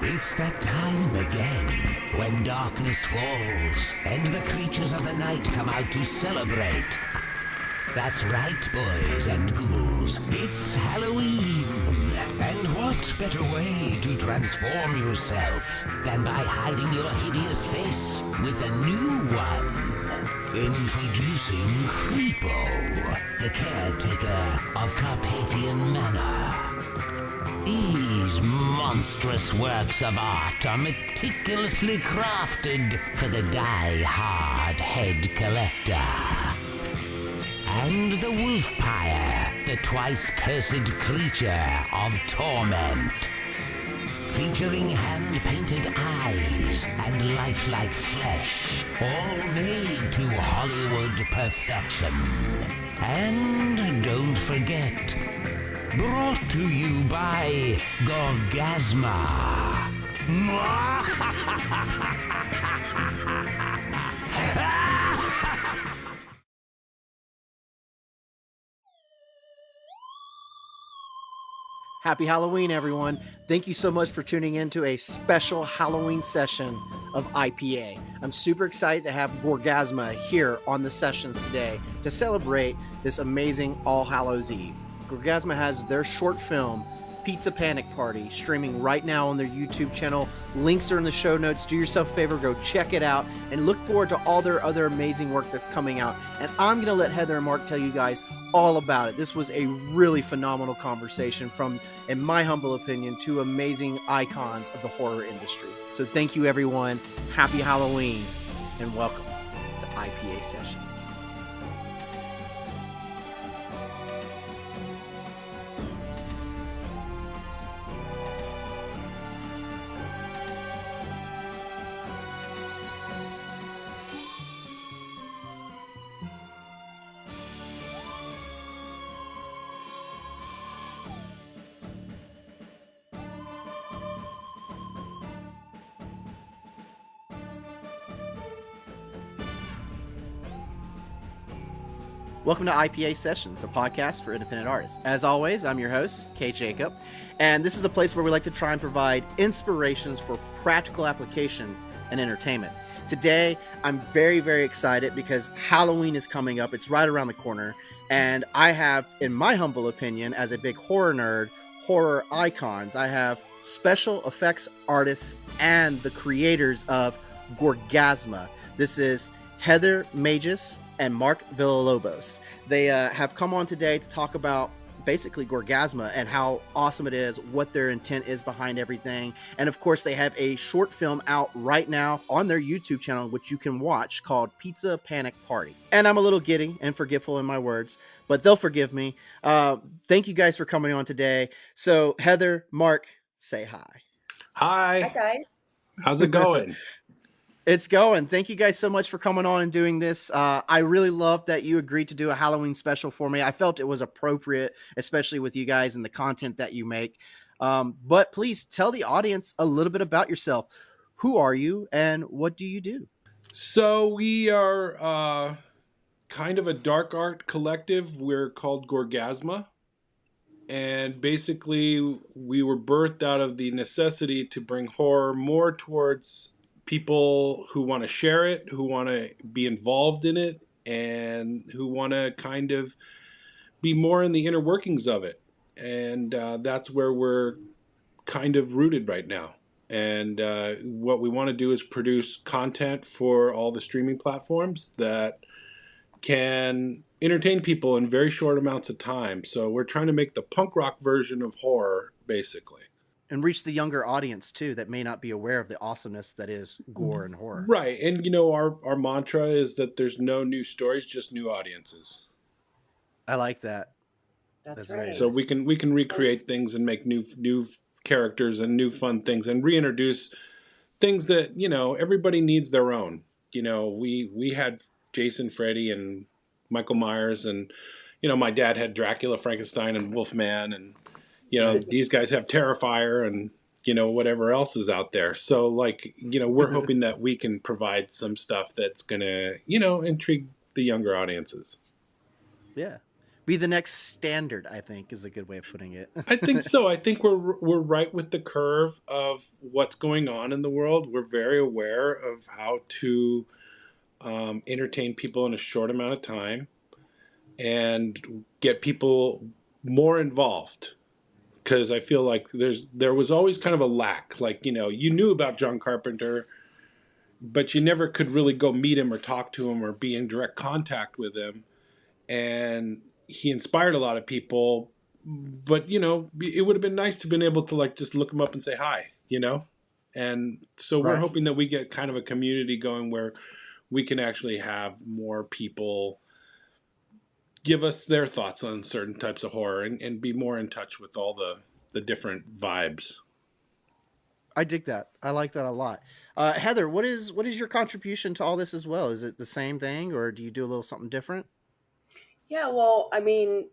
It's that time again when darkness falls and the creatures of the night come out to celebrate. That's right, boys and ghouls. It's Halloween. And what better way to transform yourself than by hiding your hideous face with a new one? Introducing Creepo, the caretaker of Carpathian Manor. These monstrous works of art are meticulously crafted for the die-hard head collector. And the Wolfpire, the twice-cursed creature of torment. Featuring hand-painted eyes and lifelike flesh, all made to Hollywood perfection. And don't forget, brought to you by Gorgazma. Happy Halloween, everyone. Thank you so much for tuning in to a special Halloween session of IPA. I'm super excited to have Gorgazma here on the sessions today to celebrate this amazing All Hallows Eve. Gorgazma has their short film, Pizza Panic Party, streaming right now on their YouTube channel. Links are in the show notes. Do yourself a favor, go check it out, and look forward to all their other amazing work that's coming out. And I'm going to let Heather and Mark tell you guys all about it. This was a really phenomenal conversation from, in my humble opinion, two amazing icons of the horror industry. So thank you, everyone. Happy Halloween, and welcome to IPA Sessions. Welcome to IPA Sessions, a podcast for independent artists. As always, I'm your host, Kay Jacob, and this is a place where we like to try and provide inspirations for practical application and entertainment. Today, I'm very, very excited because Halloween is coming up. It's right around the corner, and I have, in my humble opinion, as a big horror nerd, horror icons. I have special effects artists and the creators of Gorgazma. This is Heather Magis and Mark Villalobos. They have come on today to talk about basically Gorgazma and how awesome it is, what their intent is behind everything. And of course, they have a short film out right now on their YouTube channel, which you can watch, called Pizza Panic Party. And I'm a little giddy and forgetful in my words, but they'll forgive me. Thank you guys for coming on today. So Heather, Mark, say hi. Hi. Hi, guys. How's it going? It's going. Thank you guys so much for coming on and doing this. I really love that you agreed to do a Halloween special for me. I felt it was appropriate, especially with you guys and the content that you make. But please tell the audience a little bit about yourself. Who are you and what do you do? So we are kind of a dark art collective. We're called Gorgazma. And basically, we were birthed out of the necessity to bring horror more towards people who want to share it, who want to be involved in it, and who want to kind of be more in the inner workings of it. And that's where we're kind of rooted right now. And what we want to do is produce content for all the streaming platforms that can entertain people in very short amounts of time. So we're trying to make the punk rock version of horror, basically. And reach the younger audience, too, that may not be aware of the awesomeness that is gore and horror. Right. And, you know, our mantra is that there's no new stories, just new audiences. I like that. That's right. So we can recreate things and make new characters and new fun things and reintroduce things that, you know, everybody needs their own. You know, we had Jason, Freddy, and Michael Myers, and, you know, my dad had Dracula, Frankenstein, and Wolfman, and, you know, these guys have Terrifier and, you know, whatever else is out there. So, like, you know, we're hoping that we can provide some stuff that's going to, you know, intrigue the younger audiences. Yeah. be the next standard, I think is a good way of putting it. I think so. I think we're right with the curve of what's going on in the world. We're very aware of how to entertain people in a short amount of time and get people more involved. Because I feel like there was always kind of a lack. Like, you knew about John Carpenter, but you never could really go meet him or talk to him or be in direct contact with him. And he inspired a lot of people, but it would have been nice to have been able to like just look him up and say hi. And so we're Right. hoping that we get kind of a community going where we can actually have more people give us their thoughts on certain types of horror and be more in touch with all the different vibes. I dig that. I like that a lot. Heather, what is your contribution to all this as well? Is it the same thing, or do you do a little something different? Yeah, well, I mean,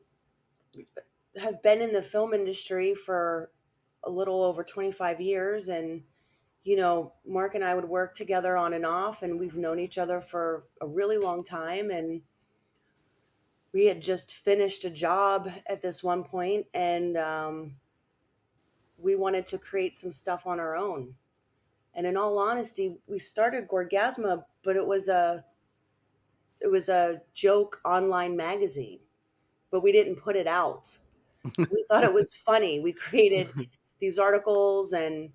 have been in the film industry for a little over 25 years, and Mark and I would work together on and off, and we've known each other for a really long time. And we had just finished a job at this one point, and we wanted to create some stuff on our own. And in all honesty, we started Gorgazma, but it was a joke online magazine, but we didn't put it out. We thought it was funny. We created these articles and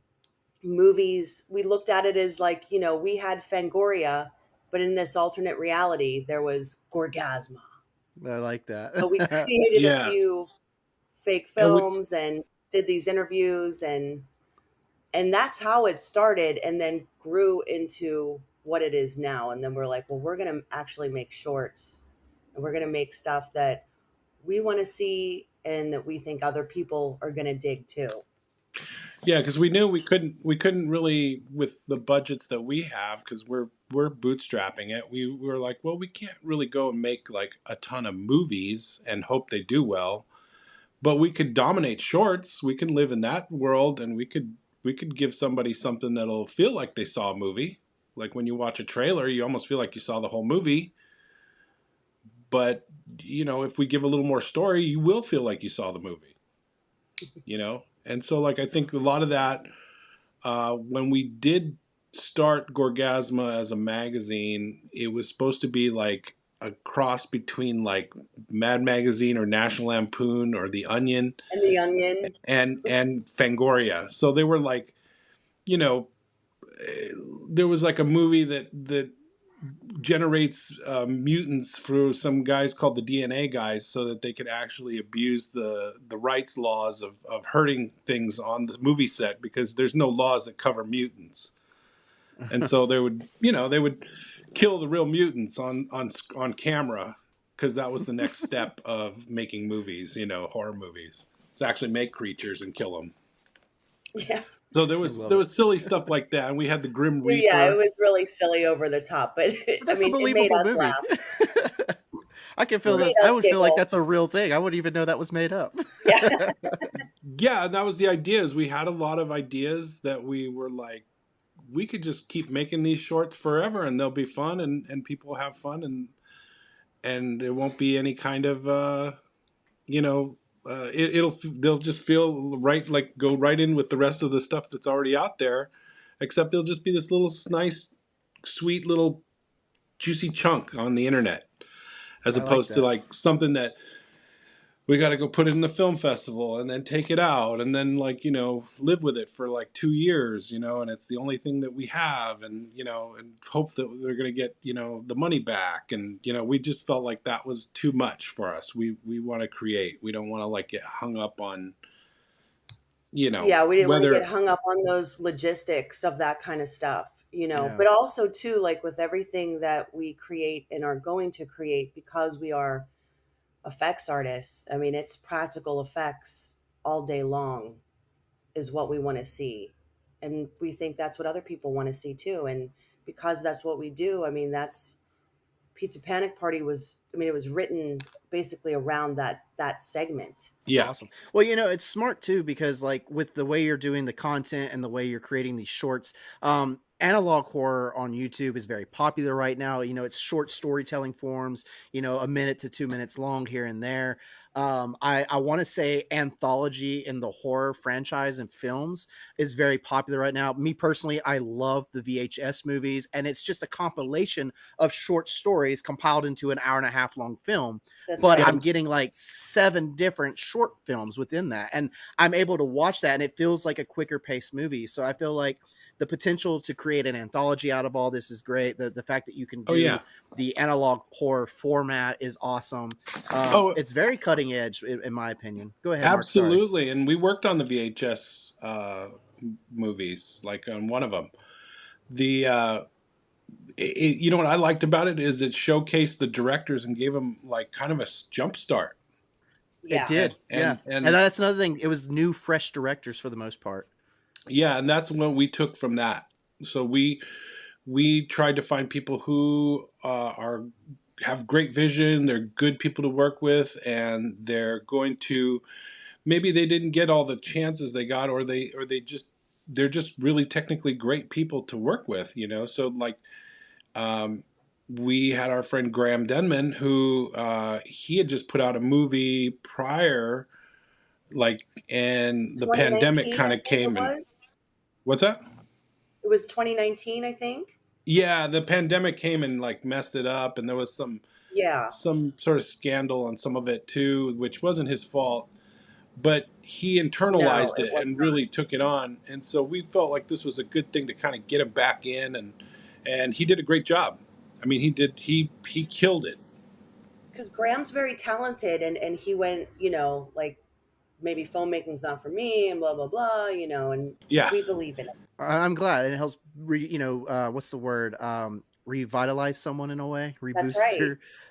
movies. We looked at it as like, we had Fangoria, but in this alternate reality, there was Gorgazma. I like So we that. created a Yeah. few fake And we, films and did these interviews, and that's how it started, and then grew into what it is now. And then we're like, well, we're going to actually make shorts, and we're going to make stuff that we want to see and that we think other people are going to dig too. yeah, because we knew we couldn't really with the budgets that we have because we're bootstrapping it. We were like, well, we can't really go and make like a ton of movies and hope they do well, but we could dominate shorts. We can live in that world, and we could give somebody something that'll feel like they saw a movie. Like when you watch a trailer, you almost feel like you saw the whole movie. But if we give a little more story, you will feel like you saw the movie. And so like I think a lot of that when we did start Gorgasma as a magazine, it was supposed to be like a cross between like Mad Magazine or National Lampoon or The Onion And The Onion. and Fangoria. So they were like, you know, there was like a movie that generates mutants through some guys called the DNA guys, so that they could actually abuse the rights laws of hurting things on the movie set because there's no laws that cover mutants, and so they would kill the real mutants on camera because that was the next step of making movies, horror movies. It's actually make creatures and kill them. Yeah. So there I was love there it. was silly stuff like that, and we had the Grim Yeah, it Reaper. was really silly over the top, but But that's a it made believable us movie. laugh. I can It feel made that. I us would feel like giggle. that's a real thing. I wouldn't even know that was made up. Yeah. Yeah, and that was the idea. Is we had a lot of ideas that we were like, we could just keep making these shorts forever, and they'll be fun, and people have fun, and there won't be any kind of you know. They'll just feel right, like go right in with the rest of the stuff that's already out there, except it'll just be this little nice, sweet little juicy chunk on the internet, as I like opposed to that. like something that we got to go put it in the film festival and then take it out and then like live with it for like 2 years, and it's the only thing that we have, and and hope that they're going to get the money back, and we just felt like that was too much for us. We want to create. We don't want to like get hung up on Yeah, we didn't want to get whether. hung up on those logistics of that kind of stuff, Yeah. but also too, like with everything that we create and are going to create, because we are effects artists. I mean, it's practical effects all day long is what we want to see. And we think that's what other people want to see too. And because that's what we do, I mean, that's Pizza Panic Party was, I mean, it was written basically around that segment. That's Yeah. awesome. Well, it's smart too because like with the way you're doing the content and the way you're creating these shorts, analog horror on YouTube is very popular right now. It's short storytelling forms, a minute to 2 minutes long here and there. I want to say anthology in the horror franchise and films is very popular right now. Me personally, I love the VHS movies, and it's just a compilation of short stories compiled into an hour and a half long film. That's But right. I'm getting like 7 different short films within that, and I'm able to watch that, and it feels like a quicker paced movie. So I feel like the potential to create an anthology out of all this is great. The fact that you can Oh do yeah. the analog horror format is awesome. Oh, It's very cutting edge, in my opinion. Go ahead, Mark. Sorry. absolutely. And we worked on the VHS movies, like on one of them. The you know what I liked about it is it showcased the directors and gave them like kind of a jump start. It Yeah. did, yeah. And And that's another thing. It was new, fresh directors for the most part. yeah, and that's what we took from that. So we tried to find people who are have great vision. They're good people to work with, and they're going to maybe they didn't get all the chances they got, or they're just really technically great people to work with. So like um, we had our friend Graham Denman, who he had just put out a movie prior, like, and the pandemic 2019, kind I of think it came and was. what's that? It was 2019, I think. Yeah, the pandemic came and like messed it up, and there was Yeah. some sort of scandal on some of it too, which wasn't his fault, but he No, internalized it it was and not. really took it on, and so we felt like this was a good thing to kind of get him back in, and he did a great job. I mean, he killed it. Because Graham's very talented, and he went, like, maybe filmmaking's not for me, and blah, blah, blah, and Yeah, we believe in it. I'm glad, and it helps. What's the word? Revitalize someone in a way, That's reboost right.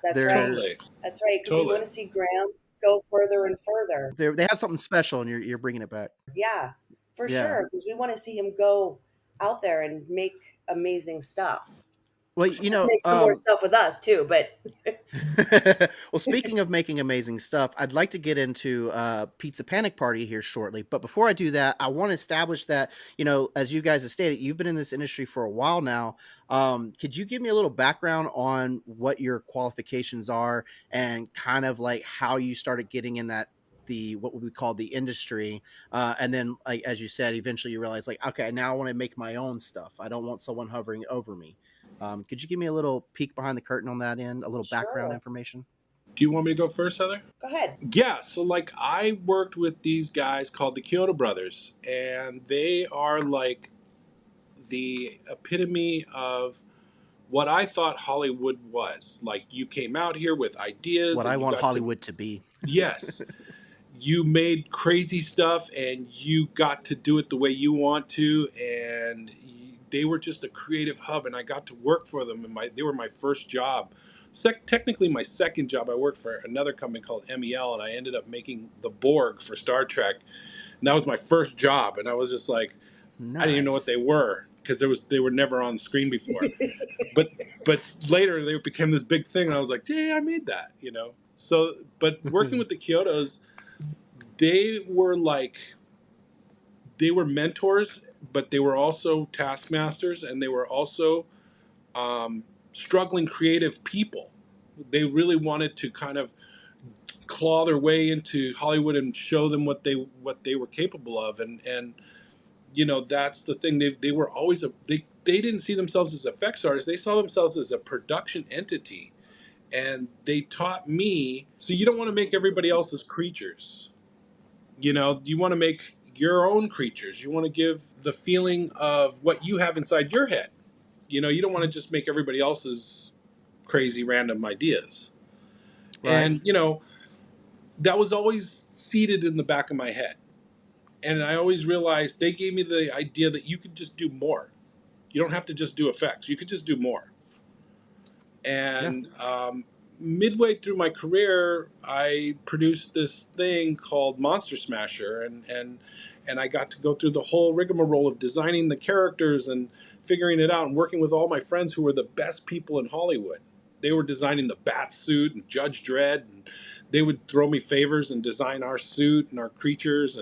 That's right. their totally, That's right. Because we totally. want to see Graham go further and further. they have something special, and you're bringing it back. Yeah, for Yeah. sure. Because we want to see him go out there and make amazing stuff. Well, Let's make some more stuff with us too. But well, speaking of making amazing stuff, I'd like to get into Pizza Panic Party here shortly. But before I do that, I want to establish that, as you guys have stated, you've been in this industry for a while now. Could you give me a little background on what your qualifications are and kind of like how you started getting in the what would we call the industry, and then, like as you said, eventually you realize, like, okay, now I want to make my own stuff. I don't want someone hovering over me. Could you give me a little peek behind the curtain on that end, a little background sure, information? Do you want me to go first, Heather? go ahead. Yeah, so like I worked with these guys called the Kyoto Brothers, and they are like the epitome of what I thought Hollywood was. Like you came out here with ideas What I and you want got to, Hollywood to be. yes, you made crazy stuff and you got to do it the way you want to, and they were just a creative hub, and I got to work for them, and they were my first job. Technically my second job. I worked for another company called MEL, and I ended up making the Borg for Star Trek, and that was my first job, and I was just like, I didn't even know what they Nice. were because they were never on the screen before. But but later they became this big thing, and I was like, yeah, I made that. So, but working with the Kyotos, they were like they were mentors, but they were also taskmasters, and they were also struggling creative people. They really wanted to kind of claw their way into Hollywood and show them what they were capable of, and that's the thing. They were always they didn't see themselves as effects artists. They saw themselves as a production entity, and they taught me. So you don't want to make everybody else's creatures. You want to make your own creatures. You want to give the feeling of what you have inside your head. You don't want to just make everybody else's crazy random ideas. Right. And that was always seated in the back of my head. And I always realized they gave me the idea that you could just do more. You don't have to just do effects. You could just do more. Yeah. And midway through my career, I produced this thing called Monster Smasher, and I got to go through the whole rigmarole of designing the characters and figuring it out, and working with all my friends who were the best people in Hollywood. They were designing the bat suit and Judge Dredd, and they would throw me favors and design our suit and our creatures,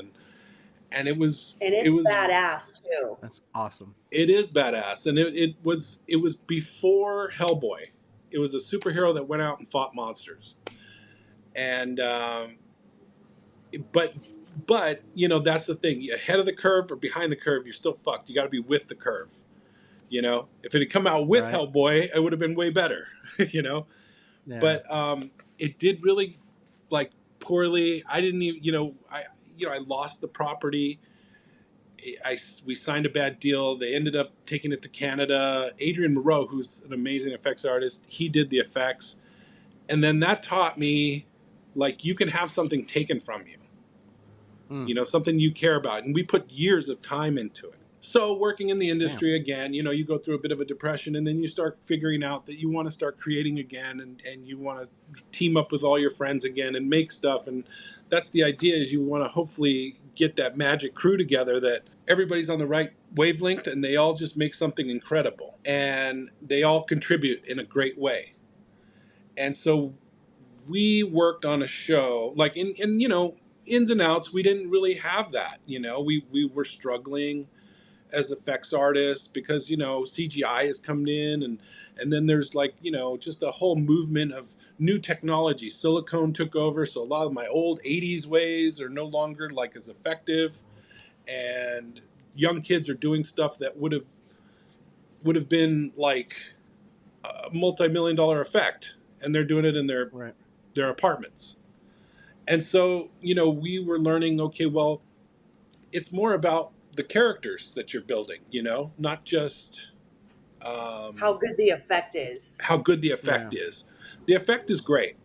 and it was And it's badass too. That's awesome. it is badass, and it was before Hellboy. It was a superhero that went out and fought monsters, and but that's the thing. You're ahead of the curve or behind the curve, you're still fucked. You got to be with the curve. If it had come out with Right. Hellboy, it would have been way better. you know, Yeah. but it did really like poorly. I didn't even I lost the property. We signed a bad deal. They ended up taking it to Canada. Adrian Moreau, who's an amazing effects artist, he did the effects. And then that taught me, like, you can have something taken from you, something you care about. And we put years of time into it. So working in the industry again, you go through a bit of a depression, and then you start figuring out that you want to start creating again, and you want to team up with all your friends again and make stuff. And that's the idea, is you want to hopefully get that magic crew together that everybody's on the right wavelength and they all just make something incredible and they all contribute in a great way. And so we worked on a show like in ins and outs. We didn't really have that. We were struggling as effects artists because CGI has come in, and then there's just a whole movement of new technology. Silicone took over, so a lot of my old 80s ways are no longer like as effective, and young kids are doing stuff that would have been like a multi-million-dollar effect, and they're doing it in their apartments. And so we were learning, okay, well, it's more about the characters that you're building, not just How good the effect is. how good the effect is. The effect is great,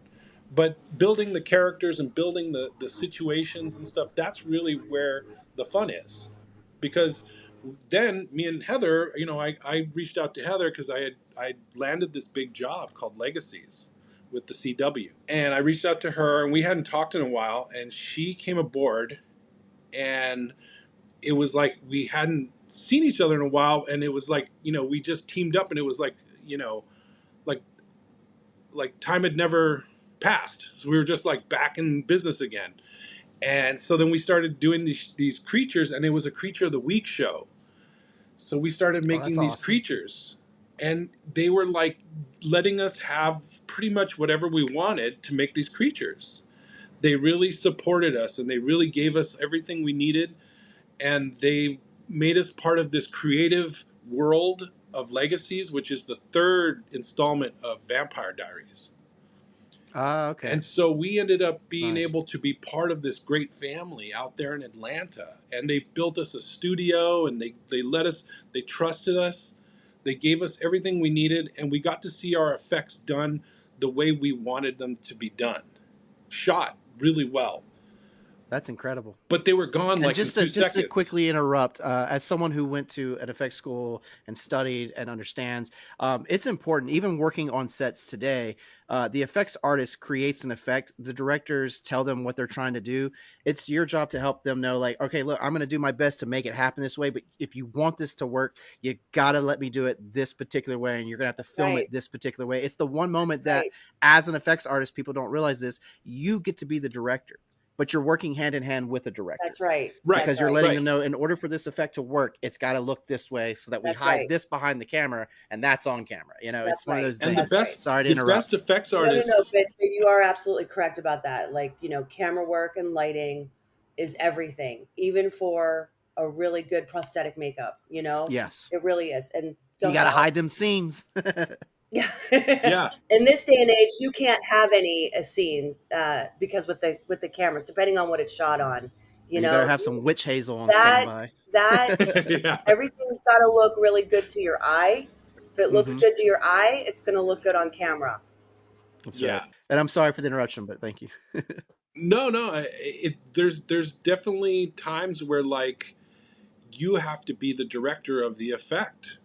but building the characters and building the situations and stuff, that's really where the fun is. Because then me and Heather, I reached out to Heather because I landed this big job called Legacies with the CW. And I reached out to her, and we hadn't talked in a while, and she came aboard, and it was like we hadn't seen each other in a while, and it was like we just teamed up, and it was like like like time had never passed, so we were just like back in business again. And so then we started doing these creatures, and it was a Creature of the Week show. So we started making these awesome. creatures, and they were like letting us have pretty much whatever we wanted to make these creatures. They really supported us, and they really gave us everything we needed, and they made us part of this creative world of Legacies, which is the third installment of Vampire Diaries. Okay. And so we ended up being Nice. able to be part of this great family out there in Atlanta. And they built us a studio, and they let us, they trusted us. They gave us everything we needed, and we got to see our effects done the way we wanted them to be done. Shot really well. That's incredible. But they were gone And like just in 2 to seconds. quickly interrupt, as someone who went to an effects school and studied and understands, it's important. Even working on sets today, the effects artist creates an effect. The directors tell them what they're trying to do. It's your job to help them know, like, okay, look, I'm going to do my best to make it happen this way. But if you want this to work, you got to let me do it this particular way, and you're going to have to film it this particular way. It's the one moment that, as an effects artist, people don't realize this. You get to be the director, but you're working hand in hand with a director. That's right. Because you're letting them know, in order for this effect to work, it's got to look this way so that we hide this behind the camera, and that's on camera. It's one of those things. And the best, sorry to interrupt. The best effects artists. No, but you are absolutely correct about that. Like, camera work and lighting is everything, even for a really good prosthetic makeup, Yes. It really is. And you got to hide them seams. Yeah. In this day and age, you can't have any scenes because with the cameras, depending on what it's shot on, you better have some witch hazel on standby. Everything's got to look really good to your eye. If it looks good to your eye, it's going to look good on camera. That's right. And I'm sorry for the interruption, but thank you. No. There's definitely times where like you have to be the director of the effect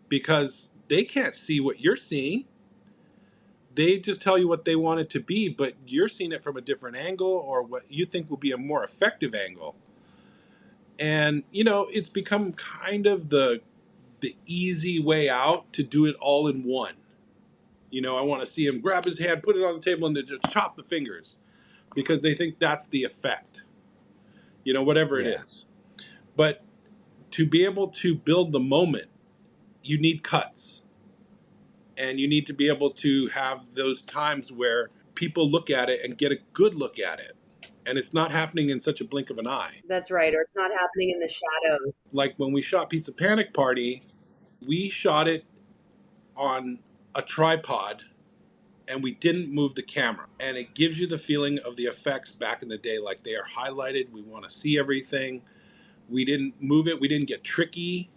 because they can't see what you're seeing. They just tell you what they want it to be, but you're seeing it from a different angle or what you think will be a more effective angle. And, it's become kind of the easy way out to do it all in one. I want to see him grab his hand, put it on the table, and then just chop the fingers because they think that's the effect, whatever it is. But to be able to build the moment, you need cuts, and you need to be able to have those times where people look at it and get a good look at it, and it's not happening in such a blink of an eye. That's right. Or it's not happening in the shadows. Like when we shot Pizza Panic Party, we shot it on a tripod and we didn't move the camera, and it gives you the feeling of the effects back in the day, like they are highlighted. We want to see everything. We didn't move it. We didn't get tricky.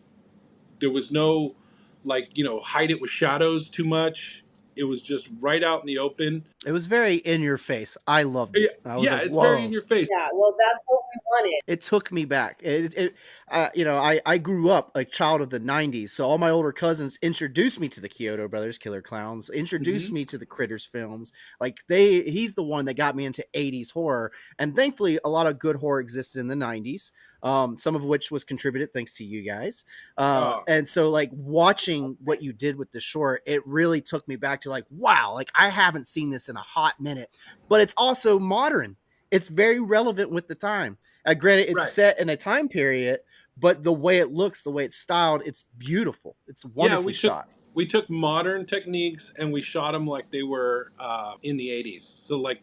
There was no, like, hide it with shadows too much. It was just right out in the open. It was very in your face. I loved Yeah, it. I was yeah, like, it's very in whoa. your face. Yeah, well, that's what we wanted. It took me back. I grew up a child of the 90s, so all my older cousins introduced me to the Kyoto Brothers, Killer Clowns, introduced Mm-hmm. me to the Critters films. Like he's the one that got me into 80s horror, and thankfully a lot of good horror existed in the 90s. Some of which was contributed thanks to you guys. Oh, And so like watching what you did with the short, it really took me back to like, wow, like I haven't seen this in a hot minute, but it's also modern. It's very relevant with the time. Granted, it's right. set in a time period, but the way it looks, the way it's styled, it's beautiful. It's wonderfully shot. We took modern techniques and we shot them like they were in the 80s. So like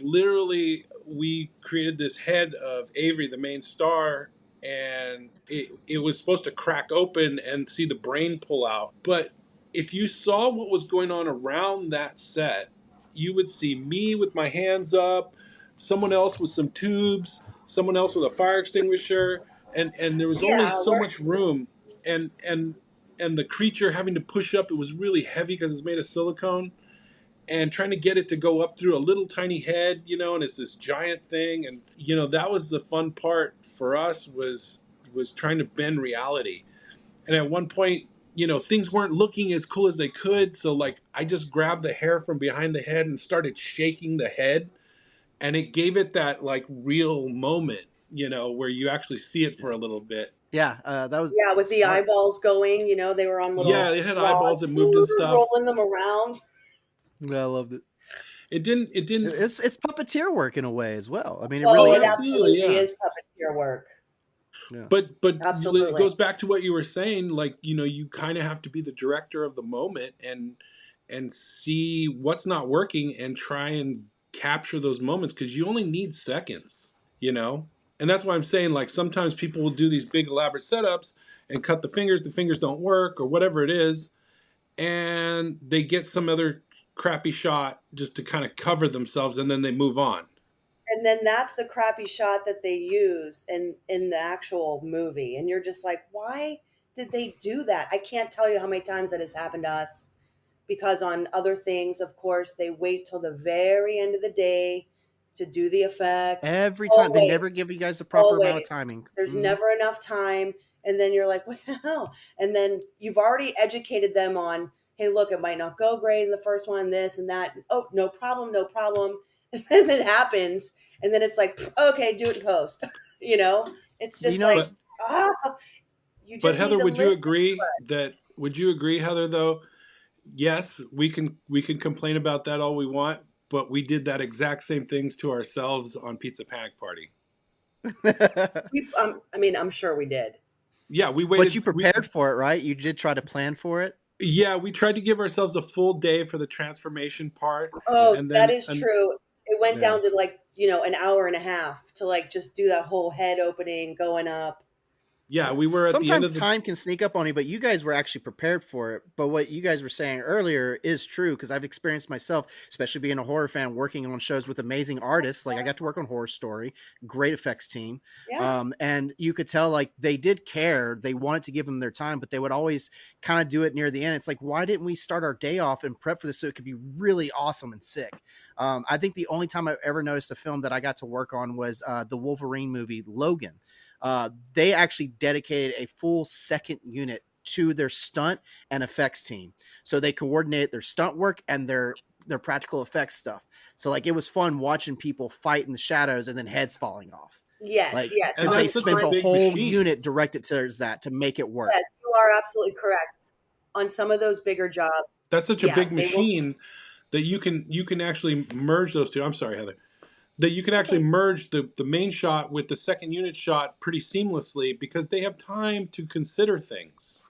literally we created this head of Avery, the main star, and it was supposed to crack open and see the brain pull out. But if you saw what was going on around that set, you would see me with my hands up, someone else with some tubes, someone else with a fire extinguisher, and there was only Yeah, so much room, and the creature having to push up. It was really heavy because it's made of silicone, and trying to get it to go up through a little tiny head, and it's this giant thing. And that was the fun part for us, was trying to bend reality. And at one point, things weren't looking as cool as they could, so like I just grabbed the hair from behind the head and started shaking the head, and it gave it that like real moment, where you actually see it for a little bit. Yeah, that was yeah, with the smart. eyeballs going, they were on Yeah, little it had eyeballs rods, that moved and stuff. rolling them around. Yeah, I loved it. It didn't. It's puppeteer work in a way as well. I mean, it Well, really it is. Absolutely, absolutely yeah. is puppeteer work. Yeah. But it Absolutely. goes back to what you were saying. Like, you kind of have to be the director of the moment, and see what's not working and try and capture those moments, because you only need seconds. And that's why I'm saying, like, sometimes people will do these big elaborate setups and cut the fingers don't work or whatever it is, and they get some other crappy shot just to kind of cover themselves, and then they move on. And then that's the crappy shot that they use in the actual movie. And you're just like, why did they do that? I can't tell you how many times that has happened to us. Because on other things, of course, they wait till the very end of the day to do the effect. Every time they Always, never give you guys the proper amount of always. timing. There's Mhm. never enough time. And then you're like, what the hell? And then you've already educated them on, hey, look, it might not go great in the first one, this and that. Oh, no problem, no problem. And then it happens. And then it's like, okay, do it in post. It's just like, But you but just need Heather, to listen. would you agree, Heather, though? Yes, we can complain about that all we want, but we did that exact same things to ourselves on Pizza Panic Party. I'm sure we did. Yeah, we But you waited. prepared for it, right? You did try to plan for it. Yeah, we tried to give ourselves a full day for the transformation part, Oh, and that then is true. It went Yeah. down to like, an hour and a half to like just do that whole head opening going up. yeah, we were at the end Sometimes of the. time can sneak up on you, but you guys were actually prepared for it. But what you guys were saying earlier is true, because I've experienced myself, especially being a horror fan, working on shows with amazing artists. Like I got to work on Horror Story, great effects team. Yeah. And you could tell like they did care. They wanted to give them their time, but they would always kind of do it near the end. It's like, why didn't we start our day off and prep for this so it could be really awesome and sick? I think the only time I've ever noticed a film that I got to work on was the Wolverine movie, Logan. They actually dedicated a full second unit to their stunt and effects team. So they coordinated their stunt work and their practical effects stuff. So like it was fun watching people fight in the shadows and then heads falling off. Yes, Like, yes. And because they that's such a spent a big whole machine. unit directed towards that to make it work. Yes, you are absolutely correct. On some of those bigger jobs, That's such a yeah, big they will. machine that you can actually merge those two. I'm sorry, Heather. that you can actually Okay. merge the main shot with the second unit shot pretty seamlessly because they have time to consider things.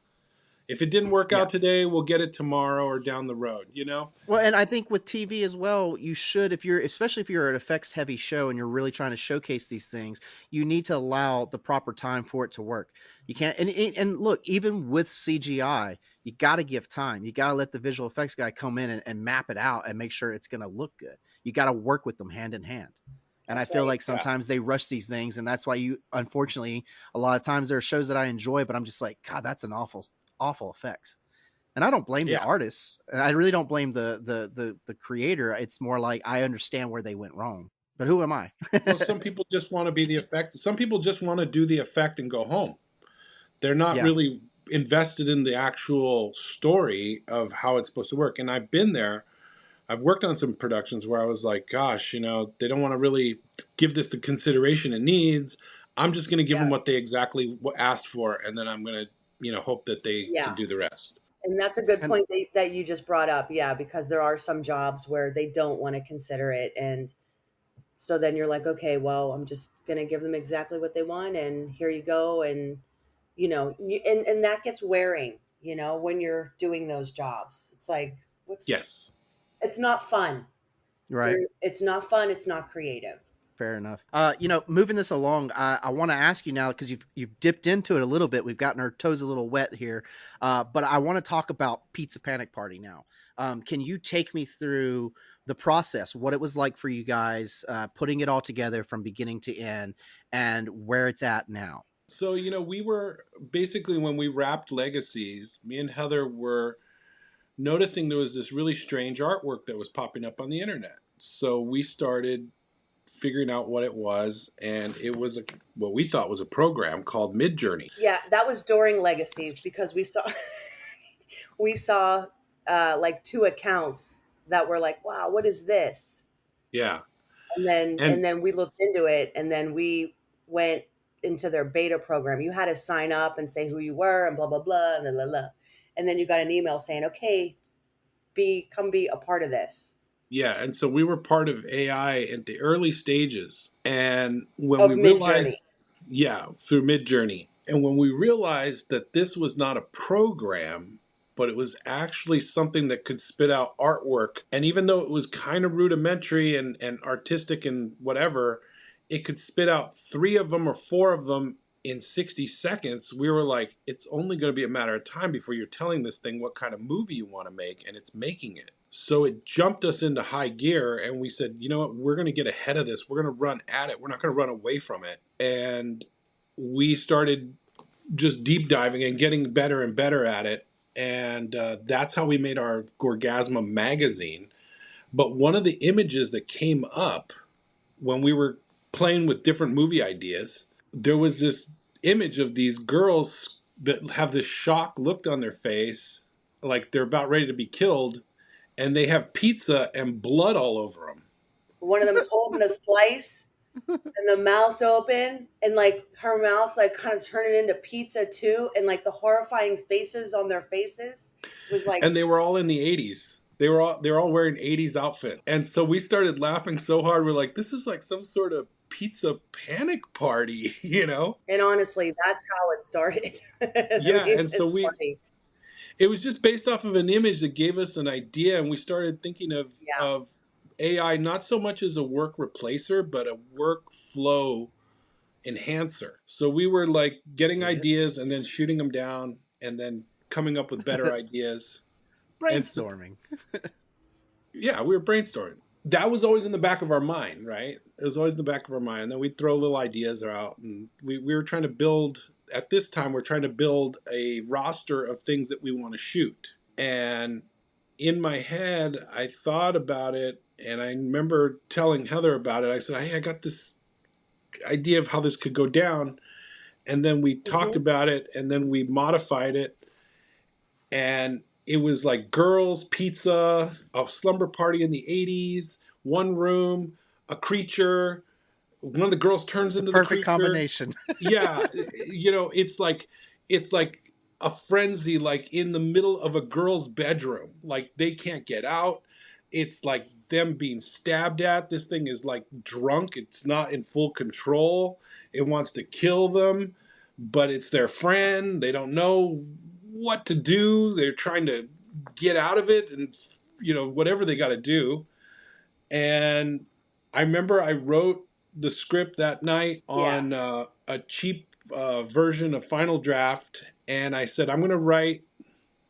If it didn't work Yeah. out today, we'll get it tomorrow or down the road, you know? Well, and I think with TV as well, you should, if you're, especially if you're an effects heavy show and you're really trying to showcase these things, you need to allow the proper time for it to work. You can't, and look, even with CGI, you got to give time. You got to let the visual effects guy come in and map it out and make sure it's going to look good. You got to work with them hand in hand. And I That's feel right. like sometimes they rush these things, and that's why unfortunately, a lot of times there are shows that I enjoy, but I'm just like, God, that's an awful effects. And I don't blame the Yeah. artists. And I really don't blame the creator. It's more like I understand where they went wrong. But who am I? Well, some people just want to be the effect. Some people just want to do the effect and go home. They're not Yeah. really invested in the actual story of how it's supposed to work. And I've been there. I've worked on some productions where I was like, gosh, they don't want to really give this the consideration it needs. I'm just going to give them Yeah. what they exactly asked for, and then I'm going to, hope that they can Yeah. do the rest. And that's a good And point that you just brought up. Yeah, because there are some jobs where they don't want to consider it. And so then you're like, okay, well, I'm just going to give them exactly what they want. And here you go. And, and that gets wearing, when you're doing those jobs. It's like, Yes. it's not fun. right. It's not fun. It's not creative. Fair enough. Moving this along, I want to ask you now because you've dipped into it a little bit. We've gotten our toes a little wet here, but I want to talk about Pizza Panic Party now. Can you take me through the process, what it was like for you guys, putting it all together from beginning to end, and where it's at now? So, we were basically, when we wrapped Legacies, me and Heather were noticing there was this really strange artwork that was popping up on the internet. So we started figuring out what it was, and it was what we thought was a program called Midjourney. Yeah, that was during Legacies because we saw we saw like two accounts that were like, wow, what is this? Yeah. And then And we looked into it, and then we went into their beta program. You had to sign up and say who you were and blah blah blah and blah, blah, blah. And then you got an email saying, okay, come be a part of this. yeah, and so we were part of AI at the early stages. And when Of we Midjourney. realized, yeah, through Midjourney, and when we realized that this was not a program, but it was actually something that could spit out artwork, and even though it was kind of rudimentary and artistic and whatever, it could spit out 3 of them or 4 of them in 60 seconds. We were like, it's only going to be a matter of time before you're telling this thing what kind of movie you want to make, and it's making it. So it jumped us into high gear, and we said, you know what, we're going to get ahead of this. We're going to run at it. We're not going to run away from it. And we started just deep diving and getting better and better at it. And that's how we made our Gorgazma magazine. But one of the images that came up when we were playing with different movie ideas, there was this image of these girls that have this shock look on their face, like they're about ready to be killed, and they have pizza and blood all over them. One of them is holding a slice and the mouth's open, and like her mouth's like kind of turning into pizza too, and like the horrifying faces on their faces was like, And they were all in the 80s. They were all wearing 80s outfits. And so we started laughing so hard. We're like, this is like some sort of pizza panic party, and honestly, that's how it started. I Yeah, mean, and so it's funny. it was just based off of an image that gave us an idea, and we started thinking Yeah. of AI not so much as a work replacer, but a workflow enhancer. So we were like getting Dig it. ideas and then shooting them down and then coming up with better ideas. And so, Brainstorming. yeah, we were brainstorming. That was always in the back of our mind, right? It was always in the back of our mind. And then we'd throw little ideas out, and we were trying to build, at this time, we're trying to build a roster of things that we want to shoot. And in my head, I thought about it, and I remember telling Heather about it. I said, hey, I got this idea of how this could go down. And then we talked about it, and then we modified it. And it was like girls, pizza, a slumber party in the 80s, one room, a creature. One of the girls turns It's the into the perfect creature. combination. Yeah, it's like a frenzy, like in the middle of a girl's bedroom. Like they can't get out. it's like them being stabbed at. This thing is like drunk. It's not in full control. It wants to kill them, but it's their friend. They don't know what to do. They're trying to get out of it, and whatever they got to do. And I remember I wrote the script that night on a cheap version of Final Draft, and I said, I'm going to write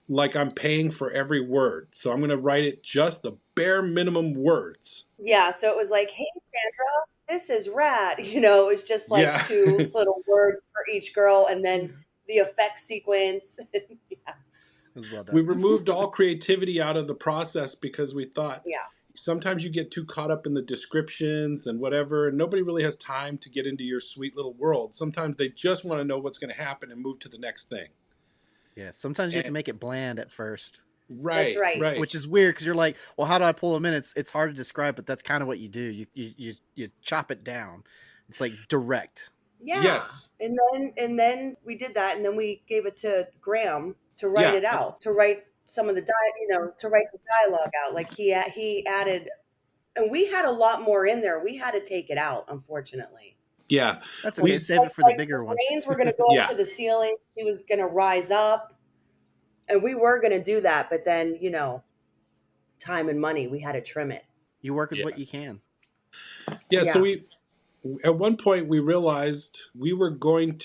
like I'm paying for every word. So I'm going to write it just the bare minimum words. Yeah, so it was like, hey, Sandra, this is rad. It was just like Yeah. 2 little words for each girl, and then the effect sequence. Yeah. It was well done. We removed all creativity out of the process because we thought sometimes you get too caught up in the descriptions and whatever, and nobody really has time to get into your sweet little world. Sometimes they just want to know what's going to happen and move to the next thing. Yeah, sometimes you have to make it bland at first. Right, That's right. Which is weird because you're like, well, how do I pull them in? It's hard to describe, but that's kind of what you do. You chop it down. It's like direct. Yeah. Yes. And then we did that, and then we gave it to Graham to write it out, to write some of the to write the dialogue out. Like he added, and we had a lot more in there. We had to take it out, unfortunately. Yeah. That's okay. Save it for the bigger one. Brains were going to go up to the ceiling. She was going to rise up, and we were going to do that. But then, time and money, we had to trim it. You work with what you can. Yeah. So at one point we realized we're coming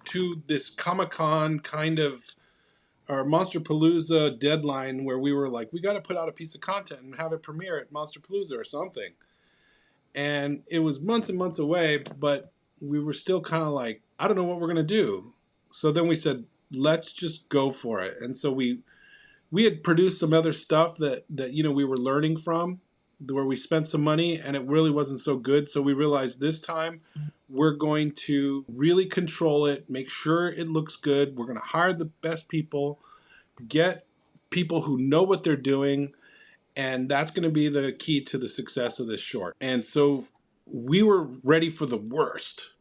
to this Comic-Con kind of our Monsterpalooza deadline where we were like, we got to put out a piece of content and have it premiere at Monsterpalooza or something. And it was months and months away, but we were still kind of like, I don't know what we're going to do. So then we said, let's just go for it. And so we had produced some other stuff that we were learning from, where we spent some money and it really wasn't so good. So we realized this time we're going to really control it, make sure it looks good. We're going to hire the best people, get people who know what they're doing, and that's going to be the key to the success of this short. And so we were ready for the worst.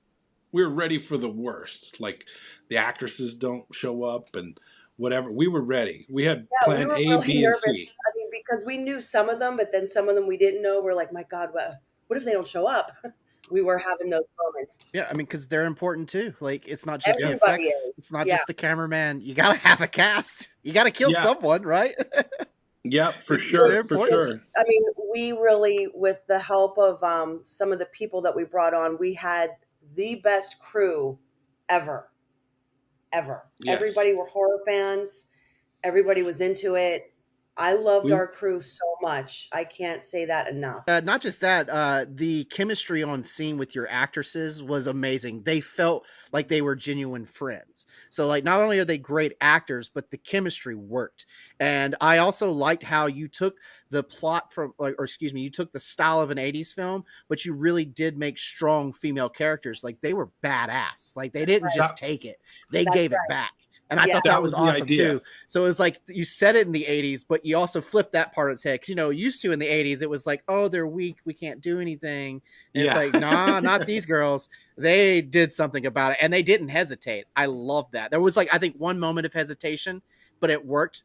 We were ready for the worst. Like the actresses don't show up and whatever. We were ready. We had plan A, really B, nervous. and C. I mean, because we knew some of them, but then some of them we didn't know. We're like, my God, what if they don't show up? We were having those moments. Yeah, I mean, because they're important too. Like, it's not just Everybody the effects. is. It's not just the cameraman. You got to have a cast. You got to kill someone, right? Yeah, for sure. For sure. I mean, we really, with the help of some of the people that we brought on, we had the best crew ever. Yes. Everybody were horror fans. Everybody was into it. I loved our crew so much. I can't say that enough. Not just that, the chemistry on scene with your actresses was amazing. They felt like they were genuine friends. So like, not only are they great actors, but the chemistry worked. And I also liked how you took the plot you took the style of an 80s film, but you really did make strong female characters. Like they were badass. Like they didn't just take it. They gave it back. And I thought that was awesome too. So it was like you said it in the 80s, but you also flipped that part on its head. Because, used to in the 80s, it was like, oh, they're weak. We can't do anything. And it's like, nah, not these girls. They did something about it. And they didn't hesitate. I love that. There was I think one moment of hesitation, but it worked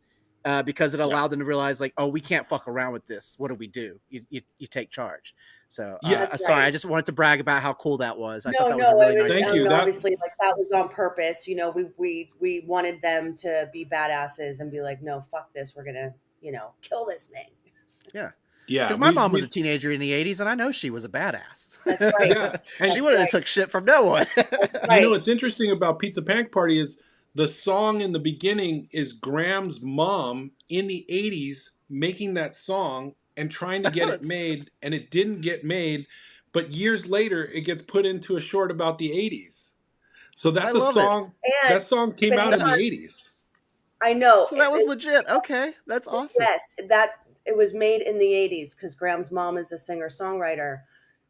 because it allowed them to realize oh, we can't fuck around with this. What do we do? You take charge. So sorry, I just wanted to brag about how cool that was. I thought that was a really nice. Thank you. Obviously, that was on purpose. We wanted them to be badasses and be like, no, fuck this. We're gonna, kill this thing. Yeah. Yeah. Because my mom was a teenager in the 80s, and I know she was a badass. That's right. And she wouldn't have took shit from no one. Right. What's interesting about Pizza Panic Party is the song in the beginning is Graham's mom in the 80s making that song and trying to get it made, and it didn't get made, but years later it gets put into a short about the 80s. So that's a song. That song came out in the 80s. I know. So that was legit. Okay, that's awesome. Yes, it was made in the 80s because Graham's mom is a singer-songwriter,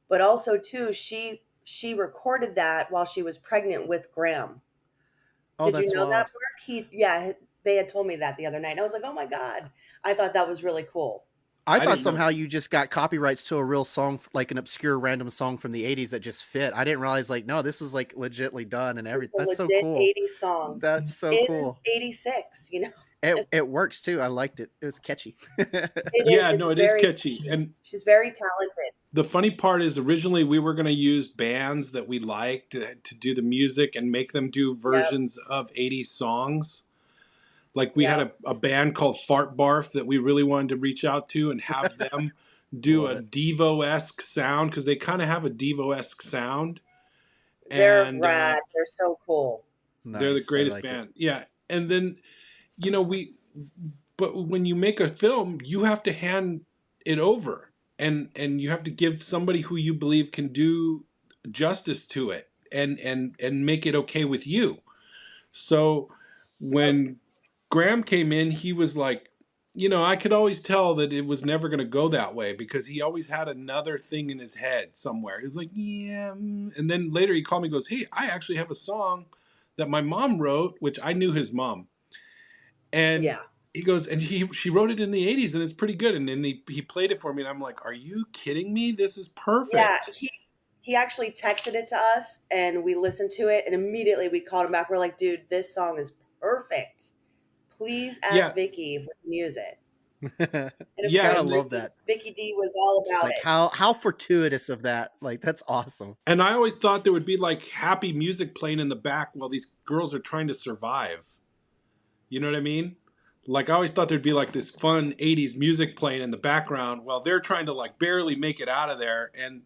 but also too she recorded that while she was pregnant with Graham. Oh, Did you know that, Mark? They had told me that the other night. And I was like, oh my God. I thought that was really cool. I thought somehow you just got copyrights to a real song, like an obscure random song from the 80s that just fit. I didn't realize no, this was legitly done and everything. That's so cool. 80s song. That's so cool. 86, It works too. I liked it. It was catchy. It is. Yeah, It's no, it is very catchy. catchy. And She's very talented. the funny part is originally we were going to use bands that we liked to do the music and make them do Yep. versions of 80s songs. Like we had Yep. a band called Fart Barf that we really wanted to reach out to and have them do Love a it. Devo-esque sound, because they kind of have a Devo-esque sound. They're And rad. They're so cool. they're the Nice. I greatest like it. band. Yeah. And then, but when you make a film, you have to hand it over, and you have to give somebody who you believe can do justice to it, and make it okay with you. So Yep. when Graham came in, he was like, I could always tell that it was never going to go that way, because he always had another thing in his head somewhere. He was like, yeah. And then later he called me and goes, hey, I actually have a song that my mom wrote, which I knew his mom. And Yeah. he goes, and she wrote it in the 80s, and it's pretty good. And then he played it for me, and I'm like, are you kidding me? This is Yeah. perfect. He actually texted it to us, and we listened to it, and immediately we called him back. We're like, dude, this song is perfect. Please ask Yeah. Vicky if we can use it. And of Yeah. Kind course, of love that. Vicky D was all Just about like it. how fortuitous of that. Like that's awesome. And I always thought there would be like happy music playing in the back while these girls are trying to survive. You know what I mean? Like I always thought there'd be like this fun 80s music playing in the background while they're trying to like barely make it out of there. And,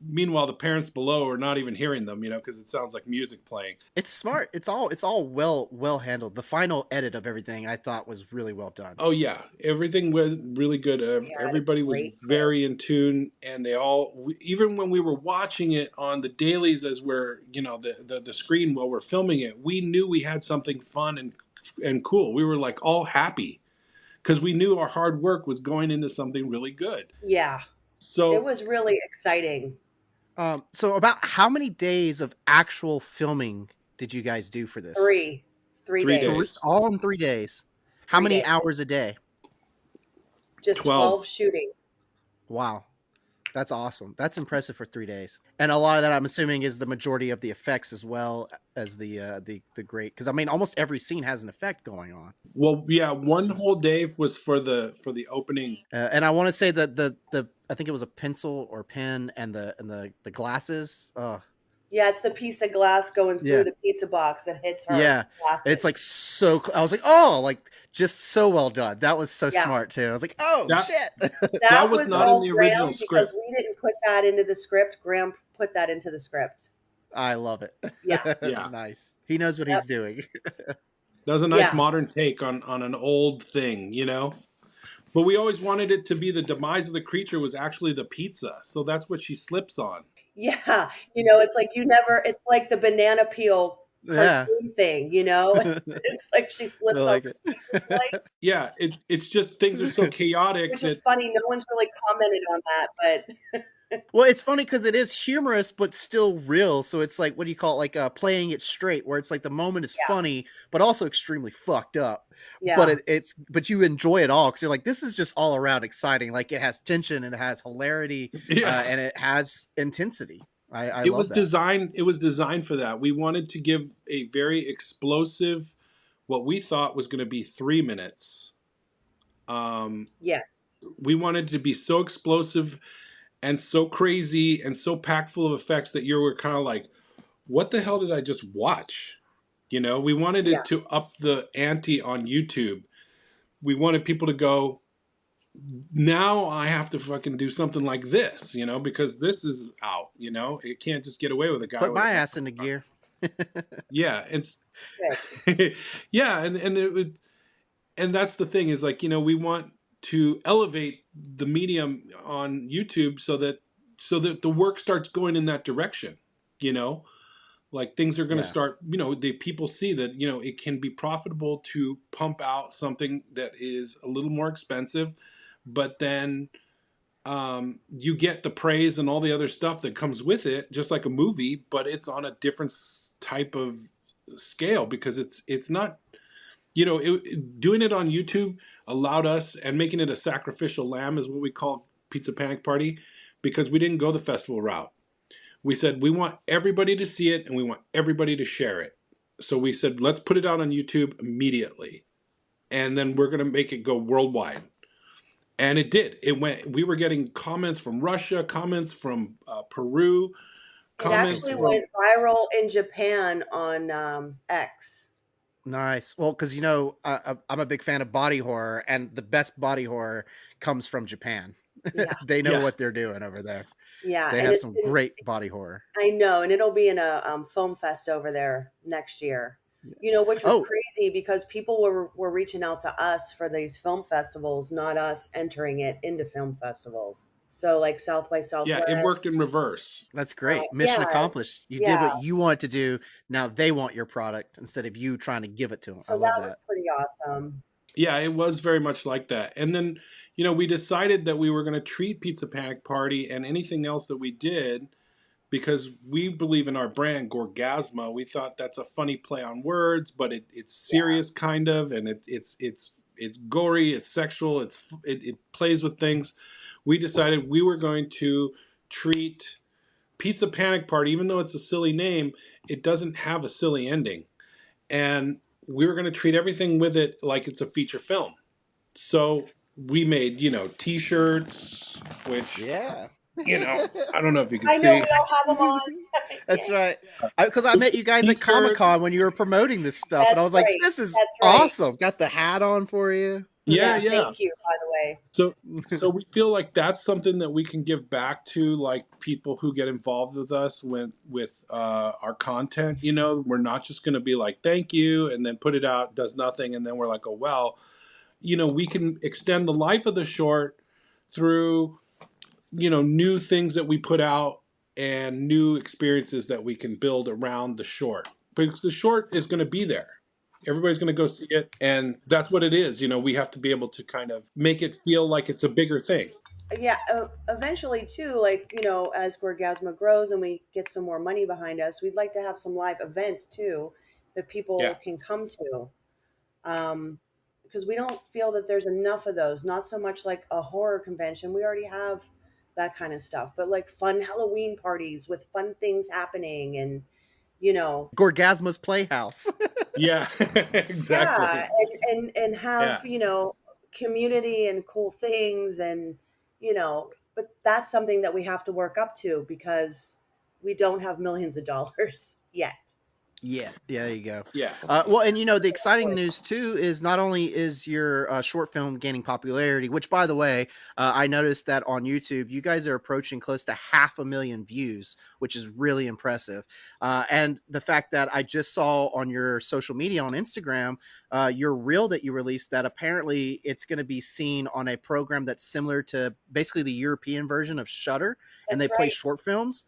meanwhile the parents below are not even hearing them, because it sounds like music playing. It's smart. It's all well handled. The final edit of everything I thought was really well done. Oh yeah, everything was really good. We had a Everybody was great film. very in tune, and even when we were watching it on the dailies, as we're the screen while we're filming it, we knew we had something fun and cool. We were like all happy because we knew our hard work was going into something really good. Yeah. It So was really exciting. So about how many days of actual filming did you guys do for this? 3 3 days. days. All in 3 days. How 3 many days. hours a day? Just 12 shooting. Wow. That's awesome. That's impressive for 3 days. And a lot of that, I'm assuming, is the majority of the effects as well as the great. Because I mean, almost every scene has an effect going on. Well, yeah, one whole day was for the opening. And I want to say that the I think it was a pencil or pen and the glasses. Yeah, it's the piece of glass going through Yeah. the pizza box that hits her. Yeah. Glasses. It's like so. I was like, oh, like just so well done. That was so Yeah. smart too. I was like, oh That- shit. that was was not all in the Graham original because script. we didn't put that into the script. Graham put that into the script. I love it. Yeah. Yeah. Nice. He knows what Yep. he's doing. That was a nice Yeah. modern take on an old thing, But we always wanted it to be the demise of the creature was actually the pizza. So that's what she slips on. Yeah. It's like it's like the banana peel Yeah. cartoon thing, It's like she I slips on like the it. pizza plate, Yeah, it's just things are so chaotic which that is funny. No one's really commented on that, but Well, it's funny because it is humorous, but still real. So it's like, what do you call it? Like playing it straight, where it's like the moment is Yeah. funny, but also extremely fucked up. yeah. But you enjoy it all because you're like, this is just all around exciting. Like it has tension and it has hilarity and it has intensity. I it love was that. designed. It was designed for that. We wanted to give a very explosive, what we thought was going to be 3 minutes. Yes. We wanted to be so explosive and so crazy and so packed full of effects that you were kind of like, what the hell did I just watch? We wanted Yeah. it to up the ante on YouTube. We wanted people to go, now I have to fucking do something like this, because this is out, it can't just get away with a guy. Put with my a- ass into gear. Yeah. It's, Good. yeah. And it would, and that's the thing is like, we want to elevate the medium on YouTube so that the work starts going in that direction, like things are going to Yeah. start, the people see that, it can be profitable to pump out something that is a little more expensive, but then you get the praise and all the other stuff that comes with it, just like a movie, but it's on a different type of scale because it's not, doing it on YouTube allowed us, and making it a sacrificial lamb is what we call Pizza Panic Party, because we didn't go the festival route. We said we want everybody to see it and we want everybody to share it. So we said, let's put it out on YouTube immediately. and then we're going to make it go worldwide. And it did. It went. We were getting comments from Russia, comments from Peru, It comments actually from went viral in Japan on X. Nice. Well, because I'm a big fan of body horror, and the best body horror comes from Japan. Yeah, They know yeah, what they're doing over there. yeah, They and have it's some been. great body horror. I know, and it'll be in a film fest over there next year. Yeah. Which was Oh, crazy because people were reaching out to us for these film festivals, not us entering it into film festivals. So like South by yeah. It worked Southwest. in reverse. that's great. Mission Yeah, accomplished. You did yeah. what you wanted to do. Now they want your product instead of you trying to give it to them. I So love that was that. pretty awesome. Yeah, it was very much like that. And then, we decided that we were going to treat Pizza Panic Party and anything else that we did because we believe in our brand, Gorgazma. We thought that's a funny play on words, but it's Yeah. serious kind of, and it's gory, it's sexual, it plays with things. We decided we were going to treat Pizza Panic Party, even though it's a silly name, it doesn't have a silly ending. And we were going to treat everything with it like it's a feature film. So we made, T-shirts, which, Yeah. I don't know if you can I know see. we all have them on. That's Yeah, right. Because I met you guys at Comic Con T-shirts. when you were promoting this stuff, and I that's was like, right. "This is That's right. awesome!" Got the hat on for you. Yeah, Yeah, yeah. thank you, by the way. So we feel like that's something that we can give back to like people who get involved with us with our content. We're not just going to be like thank you and then put it out, does nothing, and then we're like, oh well. We can extend the life of the short through new things that we put out and new experiences that we can build around the short. Because the short is going to be there. Everybody's going to go see it, and that's what it is. We have to be able to kind of make it feel like it's a bigger thing. Yeah, eventually too, like, as Gorgasma grows and we get some more money behind us, we'd like to have some live events too that Yeah, people can come to. Because we don't feel that there's enough of those. Not so much like a horror convention. We already have that kind of stuff, but like fun Halloween parties with fun things happening and, you know, Gorgasma's Playhouse. yeah, yeah, exactly. and Yeah, have, community and cool things and, but that's something that we have to work up to because we don't have millions of dollars yet. Yeah, there you go. yeah, Well, and the exciting news too is not only is your short film gaining popularity, which by the way, I noticed that on YouTube, you guys are approaching close to 500,000 views, which is really impressive. And the fact that I just saw on your social media on Instagram, your reel that you released, that apparently it's going to be seen on a program that's similar to basically the European version of Shudder, and they That's play right. short films.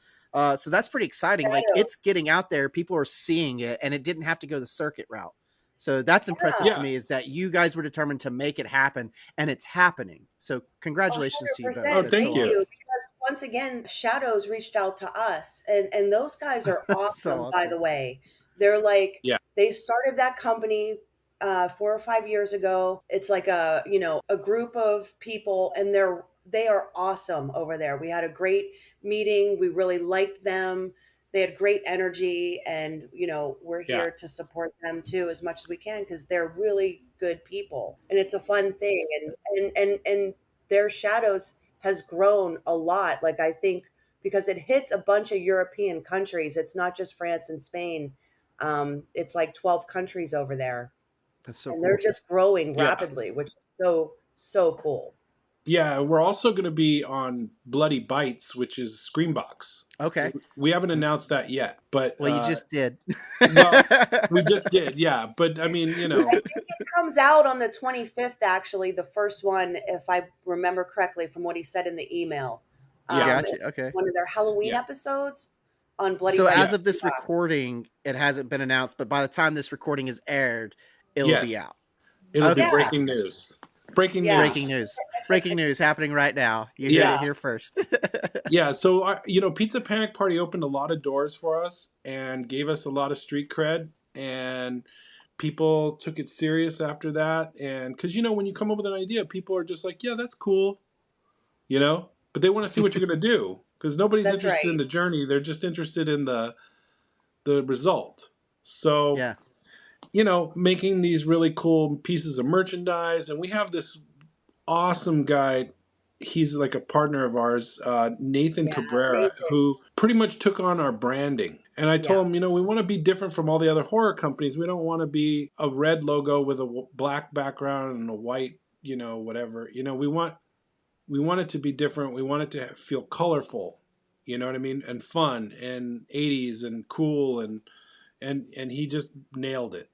So that's pretty exciting. Like it's Shadows. getting out there, people are seeing it, and it didn't have to go the circuit route. So that's impressive Yeah, to yeah. me, is that you guys were determined to make it happen, and it's happening. So congratulations to you both. Oh, 100%. That's thank so Thank you. you. awesome. Because once again, Shadows reached out to us, and those guys are So awesome, by awesome. the way. They're like, Yeah, they started that company 4 or 5 years ago. It's like a group of people, and they are awesome over there. We had a great meeting. We really liked them. They had great energy, and we're yeah, here to support them too as much as we can because they're really good people, and it's a fun thing. And their Shadows has grown a lot. Like I think because it hits a bunch of European countries. It's not just France and Spain. It's like 12 countries over there, That's so and they're cool. just growing yeah, rapidly, which is so cool. yeah. We're also going to be on Bloody Bites, which is Screambox. Okay. We haven't announced that yet, but Well, you just did. well, we just did, yeah. But I mean, I think it comes out on the 25th, actually, the first one, if I remember correctly from what he said in the email. yeah, Gotcha. It's Okay. one of their Halloween yeah, episodes on Bloody So Bites. as yeah. of this Yeah. recording, it hasn't been announced, but by the time this recording is aired, it'll be Yes, out. it'll be Okay, Yeah. breaking gotcha. news. Breaking Yeah. Breaking news. news. Breaking news happening right now. You heard Yeah, it here first. yeah. So Pizza Panic Party opened a lot of doors for us and gave us a lot of street cred, and people took it serious after that. And because when you come up with an idea, people are just like, yeah, that's cool, but they want to see what you're going to do because nobody's That's interested in right. the journey. They're just interested in the result. So Yeah. making these really cool pieces of merchandise. And we have this awesome guy. He's like a partner of ours, Nathan Yeah, Cabrera, Nathan. who pretty much took on our branding. And I told Yeah. him, we want to be different from all the other horror companies. We don't want to be a red logo with a black background and a white, whatever. We want it to be different. We want it to feel colorful, you know what I mean, and fun and 80s and cool, and he just nailed it.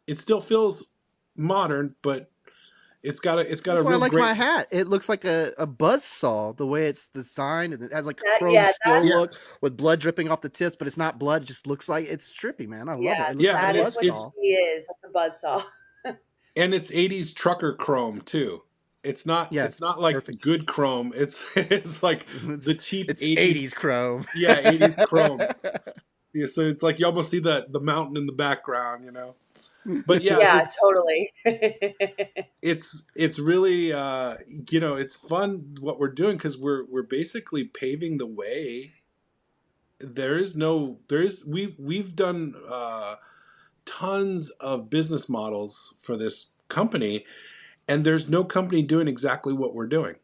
It still feels modern, but it's got That's a why I real like great. my hat. It looks like a buzz saw the way it's designed, and it has like a chrome Yeah, steel Yeah, look with blood dripping off the tips, but it's not blood. It just looks like it's trippy, man. I love it. It looks like a and that is buzz it's what it's saw. he is. It's a buzzsaw. and it's 80s trucker chrome too. It's not Yeah, it's it's not like perfect. good chrome. It's like the cheap It's 80s. 80s chrome. Yeah, 80s chrome. Yeah, so it's like you almost see the mountain in the background. But yeah, Yeah, totally. it's really it's fun what we're doing, because we're basically paving the way. We've done tons of business models for this company, and there's no company doing exactly what we're doing.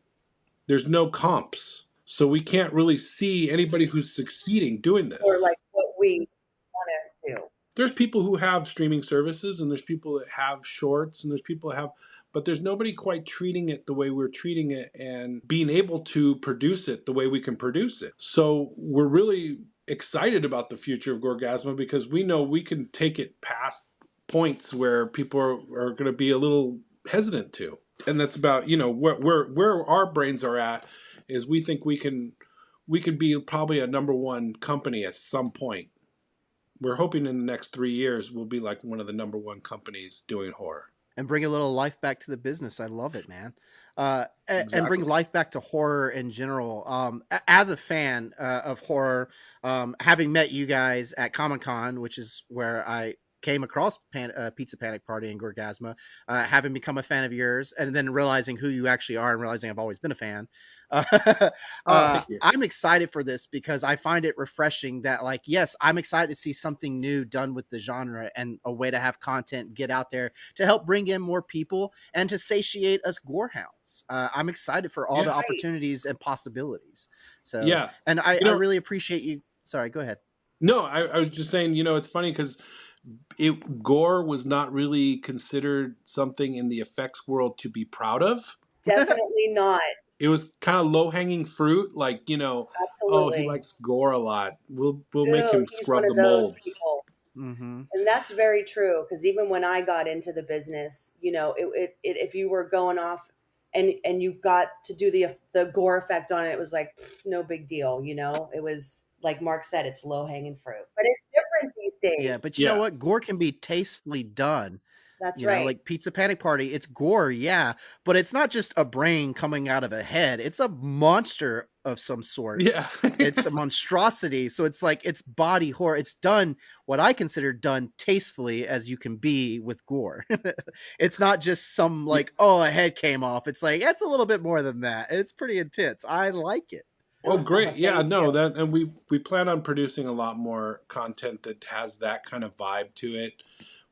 There's no comps, so we can't really see anybody who's succeeding doing Or this. like what we want to do. There's people who have streaming services, and there's people that have shorts, and there's people that have, but there's nobody quite treating it the way we're treating it and being able to produce it the way we can produce it. So we're really excited about the future of Gorgazma, because we know we can take it past points where people are going to be a little hesitant to. And that's about, where our brains are at, is we think we can be probably a number one company at some point. We're hoping in the next 3 years we'll be like one of the number one companies doing horror. And bring a little life back to the business. I love it, man. And bring Exactly. life back to horror in general. As a fan of horror, having met you guys at Comic-Con, which is where I came across Pizza Panic Party and Gorgazma, having become a fan of yours, and then realizing who you actually are and realizing I've always been a fan. Oh, thank you. I'm excited for this because I find it refreshing that, like, yes, I'm excited to see something new done with the genre and a way to have content get out there to help bring in more people and to satiate us gorehounds. I'm excited for all Yeah. the Right. opportunities and possibilities. So, Yeah. and I, You I know, really appreciate you. Sorry, go ahead. no, I was just saying, it's funny because gore was not really considered something in the effects world to be proud of. Definitely not. It was kind of low hanging fruit, like, oh, he Absolutely. likes gore a lot. We'll make Ew, him he's one scrub the of those molds. people. Mm-hmm. And that's very true, because even when I got into the business, if you were going off and you got to do the gore effect on it, it was like no big deal. It was like Mark said, it's low hanging fruit, but it's different these Yeah, days. but you know Yeah. what? Gore can be tastefully done. That's right. Like Pizza Panic Party, it's gore, yeah, but it's not just a brain coming out of a head. It's a monster of some sort. Yeah. It's a monstrosity. So it's like, it's body horror. It's done what I consider done tastefully as you can be with gore. It's not just some like, oh, a head came off. It's like, it's a little bit more than that. And it's pretty intense. I like it. Oh, great. Yeah, Thank no, you. and we plan on producing a lot more content that has that kind of vibe to it.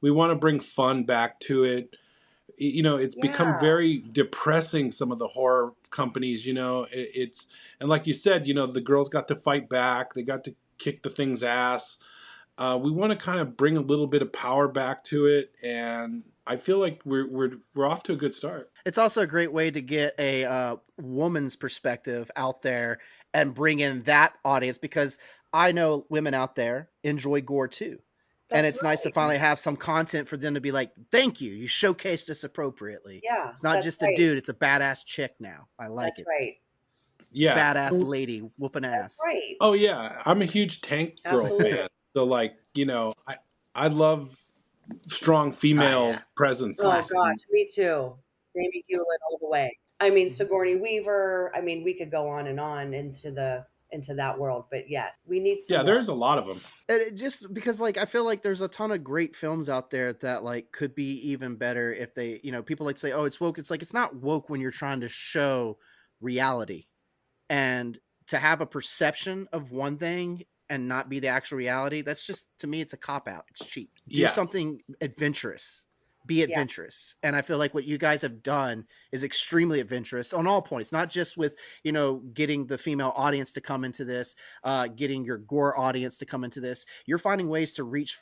We want to bring fun back to it. It's become Yeah. very depressing, some of the horror companies. It's, and like you said, the girls got to fight back. They got to kick the thing's ass. We want to kind of bring a little bit of power back to it, and I feel like we're off to a good start. It's also a great way to get a woman's perspective out there and bring in that audience, because I know women out there enjoy gore too. And That's it's nice to right. finally have some content for them to be like, thank you. You showcased us appropriately. Yeah, It's not that's just a right. dude, it's a badass chick now. I like That's it. right. Yeah. Badass lady whooping That's ass. right. Oh yeah, I'm a huge Tank Girl Absolutely. fan. So like, I love strong female yeah. presence. Oh Classic. gosh, me too. Jamie Hewlett all the way. I mean, Sigourney Weaver. I mean, we could go on and on into that world, but yes, we need some Yeah, more. there's a lot of them. And it just because, like, I feel like there's a ton of great films out there that like could be even better if they, people like say, oh, it's woke. It's like, it's not woke when you're trying to show reality, and to have a perception of one thing and not be the actual reality, that's just, to me, it's a cop out. It's cheap. Do Yeah. something adventurous. Be adventurous. And I feel like what you guys have done is extremely adventurous on all points, not just with, getting the female audience to come into this, getting your gore audience to come into this. You're finding ways to reach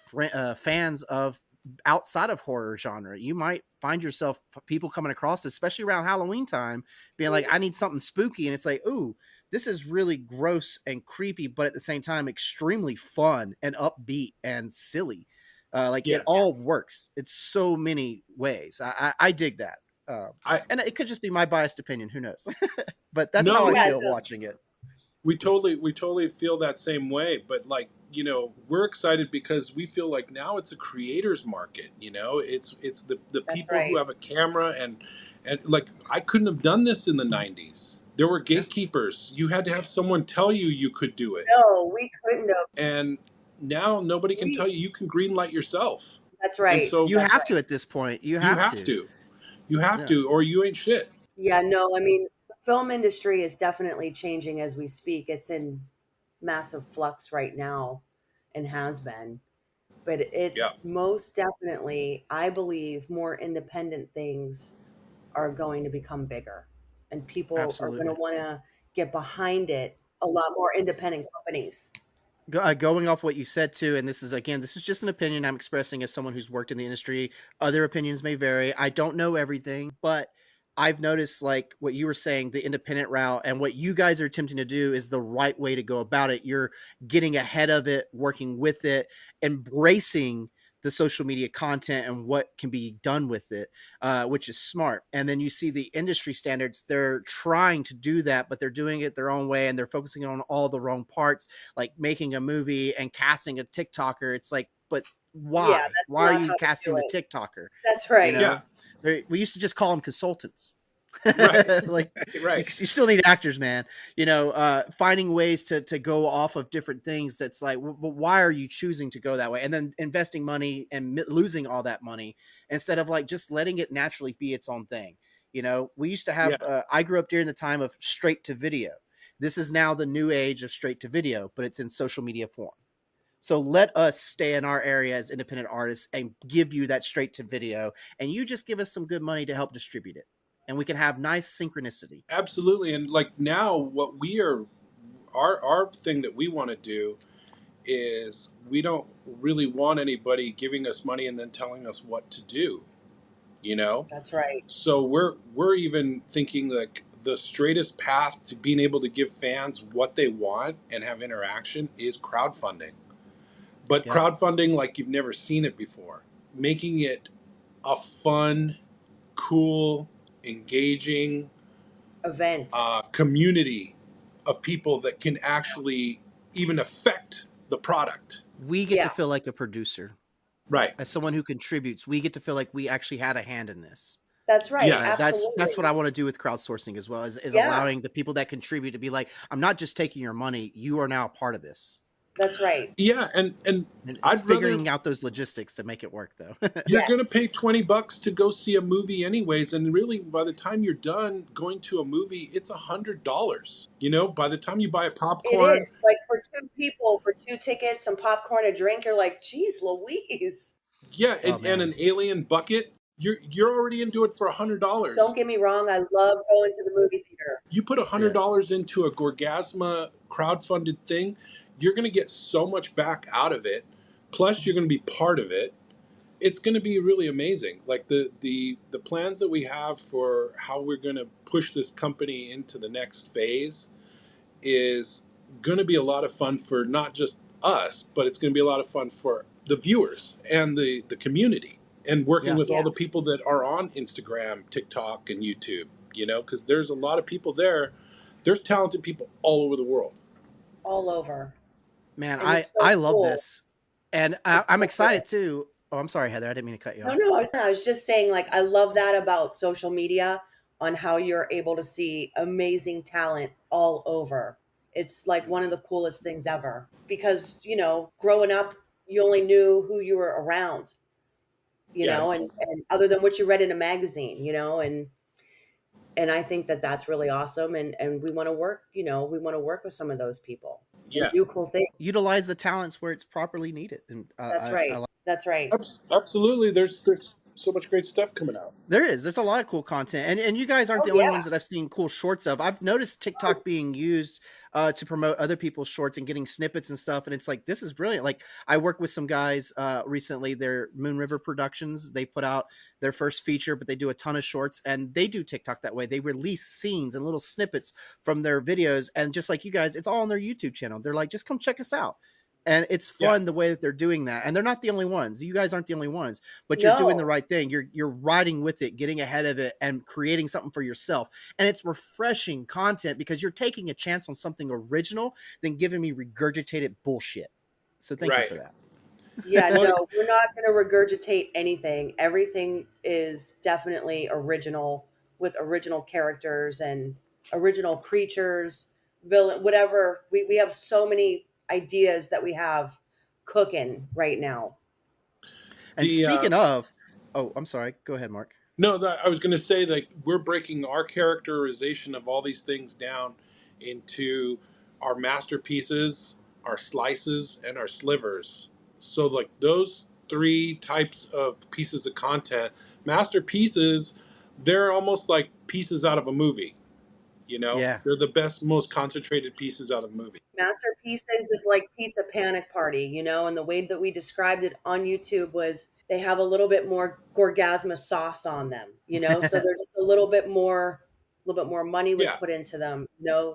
fans of outside of horror genre. You might find yourself people coming across, especially around Halloween time, being like, I need something spooky. And it's like, ooh, this is really gross and creepy, but at the same time, extremely fun and upbeat and silly. It Yes. all works. It's so many ways. I dig that. And it could just be my biased opinion. Who knows? But that's how I feel watching it. We totally feel that same way. But we're excited because we feel like now it's a creators market. It's the people who have a camera and like, I couldn't have done this in the 90s. There were gatekeepers. You had to have someone tell you could do it. No, we couldn't have. And now nobody can tell you can greenlight yourself. That's right. And so you have to at this point. You have to. You have to, or you ain't shit. Yeah, no, I mean, the film industry is definitely changing as we speak. It's in massive flux right now and has been. But it's most definitely, I believe, more independent things are going to become bigger. And people are going to want to get behind it. A lot more independent companies. Going off what you said too, and this is just an opinion I'm expressing as someone who's worked in the industry. Other opinions may vary. I don't know everything, but I've noticed, like what you were saying, the independent route and what you guys are attempting to do is the right way to go about it. You're getting ahead of it, working with it, embracing the social media content and what can be done with it, which is smart. And then you see the industry standards, they're trying to do that, but they're doing it their own way and they're focusing on all the wrong parts, like making a movie and casting a TikToker. It's like, but why? Yeah, why are you casting the TikToker? That's right. Yeah. We used to just call them consultants. Right. Like, right. Because you still need actors, man. Finding ways to go off of different things. That's like, why are you choosing to go that way? And then investing money and losing all that money instead of like just letting it naturally be its own thing. We used to have. I grew up during the time of straight to video. This is now the new age of straight to video, but it's in social media form. So let us stay in our area as independent artists and give you that straight to video. And you just give us some good money to help distribute it. And we can have nice synchronicity. Absolutely. And like now what we are, our thing that we want to do is we don't really want anybody giving us money and then telling us what to do. That's right. So we're even thinking like the straightest path to being able to give fans what they want and have interaction is crowdfunding. But crowdfunding like you've never seen it before, making it a fun, cool, engaging event, community of people that can actually even affect the product. We get to feel like a producer. Right. As someone who contributes, we get to feel like we actually had a hand in this. That's right. Yeah. That's what I want to do with crowdsourcing as well, is allowing the people that contribute to be like, I'm not just taking your money, you are now a part of this. That's right. Yeah, and it's figuring out those logistics to make it work, though. You're going to pay $20 to go see a movie anyways, and really, by the time you're done going to a movie, it's $100. By the time you buy a popcorn, it is like for two people, for 2 tickets, some popcorn, a drink. You're like, geez, Louise. Yeah, and an alien bucket. You're already into it for $100. Don't get me wrong, I love going to the movie theater. You put $100 into a Gorgazma crowdfunded thing, you're going to get so much back out of it. Plus, you're going to be part of it. It's going to be really amazing. Like the plans that we have for how we're going to push this company into the next phase is going to be a lot of fun for not just us, but it's going to be a lot of fun for the viewers and the community, and working with all the people that are on Instagram, TikTok, and YouTube, because there's a lot of people there. There's talented people all over the world. All over. Man, I love this. And I'm excited too. Oh, I'm sorry, Heather. I didn't mean to cut you off. No, I was just saying, like, I love that about social media, on how you're able to see amazing talent all over. It's like one of the coolest things ever, because, growing up, you only knew who you were around, and other than what you read in a magazine, and I think that that's really awesome. And we want to work, we want to work with some of those people. and Yeah, do cool things. Utilize the talents where it's properly needed. And That's right. That's right. absolutely. There's so much great stuff coming out. there's a lot of cool content, and you guys aren't Oh the only yeah. ones that I've seen cool shorts of. I've noticed Oh, TikTok being used to promote other people's shorts and getting snippets and stuff, and it's like, this is brilliant. Like, I worked with some guys recently. They're Moon River Productions. They put out their first feature, but they do a ton of shorts, and they do TikTok that way. They release scenes and little snippets from their videos, and just like you guys, it's all on their YouTube channel. They're like, just come check us out. And it's Yeah, fun the way that they're doing that. And they're not the only ones. You guys aren't the only ones, but you're doing the no. right thing. You're riding with it, getting ahead of it, and creating something for yourself. And it's refreshing content because you're taking a chance on something original than giving me regurgitated bullshit. So thank you right. for that. Yeah, Well, no, we're not going to regurgitate anything. Everything is definitely original with original characters and original creatures, villain, whatever. We have so many ideas that we have cooking right now. And the speaking of, oh, I'm sorry. Go ahead, Mark. No, that I was going to say, like, we're breaking our characterization of all these things down into our masterpieces, our slices, and our slivers. So, like, those three types of pieces of content, masterpieces, they're almost like pieces out of a movie. You know, Yeah, they're the best, most concentrated pieces out of a movie. Masterpieces is like Pizza Panic Party, and the way that we described it on YouTube was they have a little bit more Gorgazma sauce on them, so they're just a little bit more money was Yeah, put into them,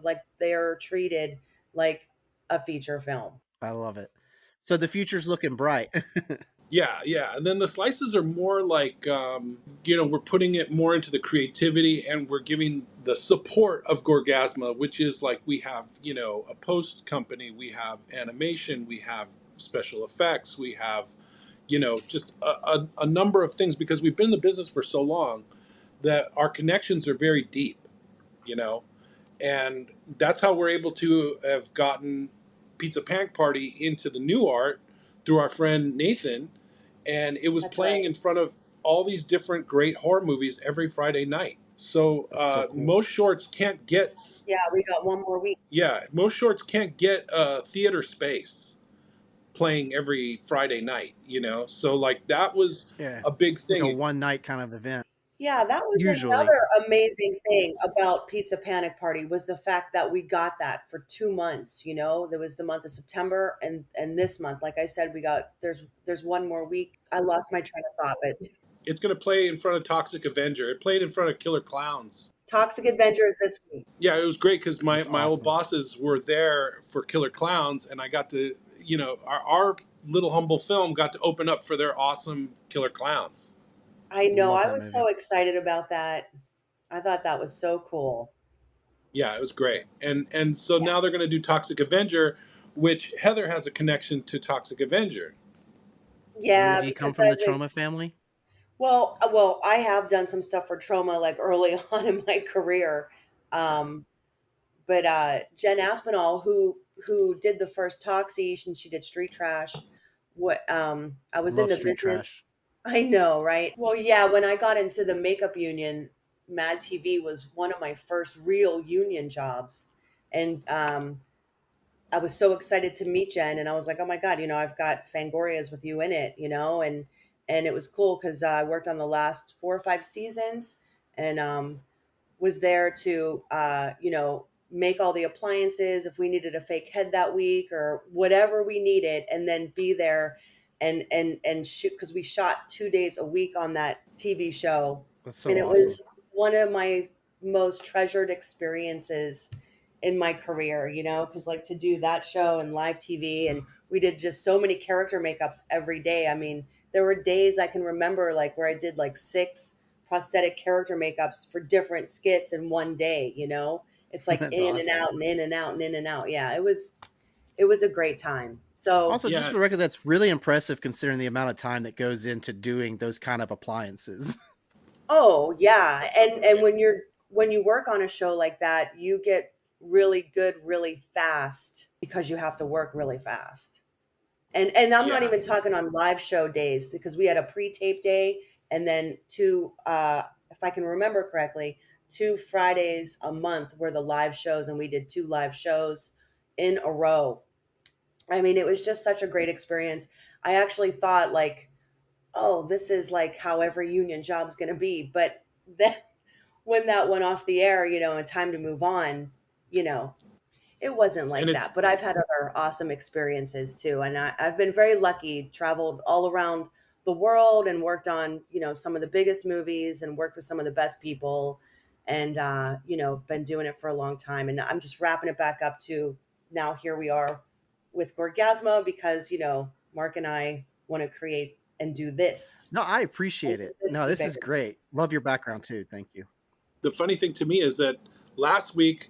like they are treated like a feature film. I love it. So the future's looking bright. yeah, yeah. And then the slices are more like, we're putting it more into the creativity and we're giving the support of Gorgasma, which is like we have, a post company, we have animation, we have special effects, we have, just a number of things because we've been in the business for so long that our connections are very deep, you know and that's how we're able to have gotten Pizza Panic Party into the new art through our friend Nathan, and it was That's playing right. in front of all these different great horror movies every Friday night. So That's so cool. most shorts can't get, Yeah, we got one more week. yeah, most shorts can't get theater space playing every Friday night. So like that was Yeah, a big like a thing. one night kind of event. Yeah, that was Usually, another amazing thing about Pizza Panic Party was the fact that we got that for 2 months. There was the month of September and this month. Like I said, there's one more week. I lost my train of thought, but It's going to play in front of Toxic Avenger. It played in front of Killer Clowns. Toxic Adventures this week. Yeah, it was great because my, that's my old awesome. bosses were there for Killer Clowns, and I got to, our little humble film got to open up for their awesome Killer Clowns. I know. Love I that was so movie. excited about that. I thought that was so cool. Yeah, it was great. And so Yeah. now they're going to do Toxic Avenger, which Heather has a connection to Toxic Avenger. Ooh, Yeah, do you come because from the as a Trauma family? well, I have done some stuff for Trauma like early on in my career. Um, but Jen Aspinall, who did the first Toxish and she did Street Trash, I was in Love the Street business. Trash. I know, right? Well, yeah, when I got into the makeup union, Mad TV was one of my first real union jobs, and I was so excited to meet Jen, and I was like, oh my god, I've got Fangorias with you in it, and it was cool because I worked on the last 4 or 5 seasons, and was there to make all the appliances if we needed a fake head that week or whatever we needed, and then be there and shoot because we shot 2 days a week on that TV show, That's and so it awesome. was one of my most treasured experiences in my career, because like to do that show and live TV, and we did just so many character makeups every day. I mean, there were days I can remember like where I did like 6 prosthetic character makeups for different skits in one day. It's like That's in and awesome. out and in and out and in and out. Yeah, it was a great time. So Also, just Yeah, for the record, that's really impressive considering the amount of time that goes into doing those kind of appliances. oh yeah, and absolutely. when you work on a show like that, you get really good really fast because you have to work really fast. And I'm not Yeah, even talking on live show days because we had a pre-tape day and then two if I can remember correctly, 2 Fridays a month were the live shows, and we did 2 live shows in a row. I mean, it was just such a great experience. I actually thought like, oh, this is like how every union job's going to be. But then when that went off the air, and time to move on, you know, it wasn't And like it's that. But I've had other awesome experiences too. And I've been very lucky, traveled all around the world and worked on, some of the biggest movies and worked with some of the best people and, been doing it for a long time. And I'm just wrapping it back up to now here we are with Gorgazma because, Mark and I want to create and do this No, I and appreciate do it. this No, be this is bigger. great. Love your background too. Thank you. the funny thing to me is that last week,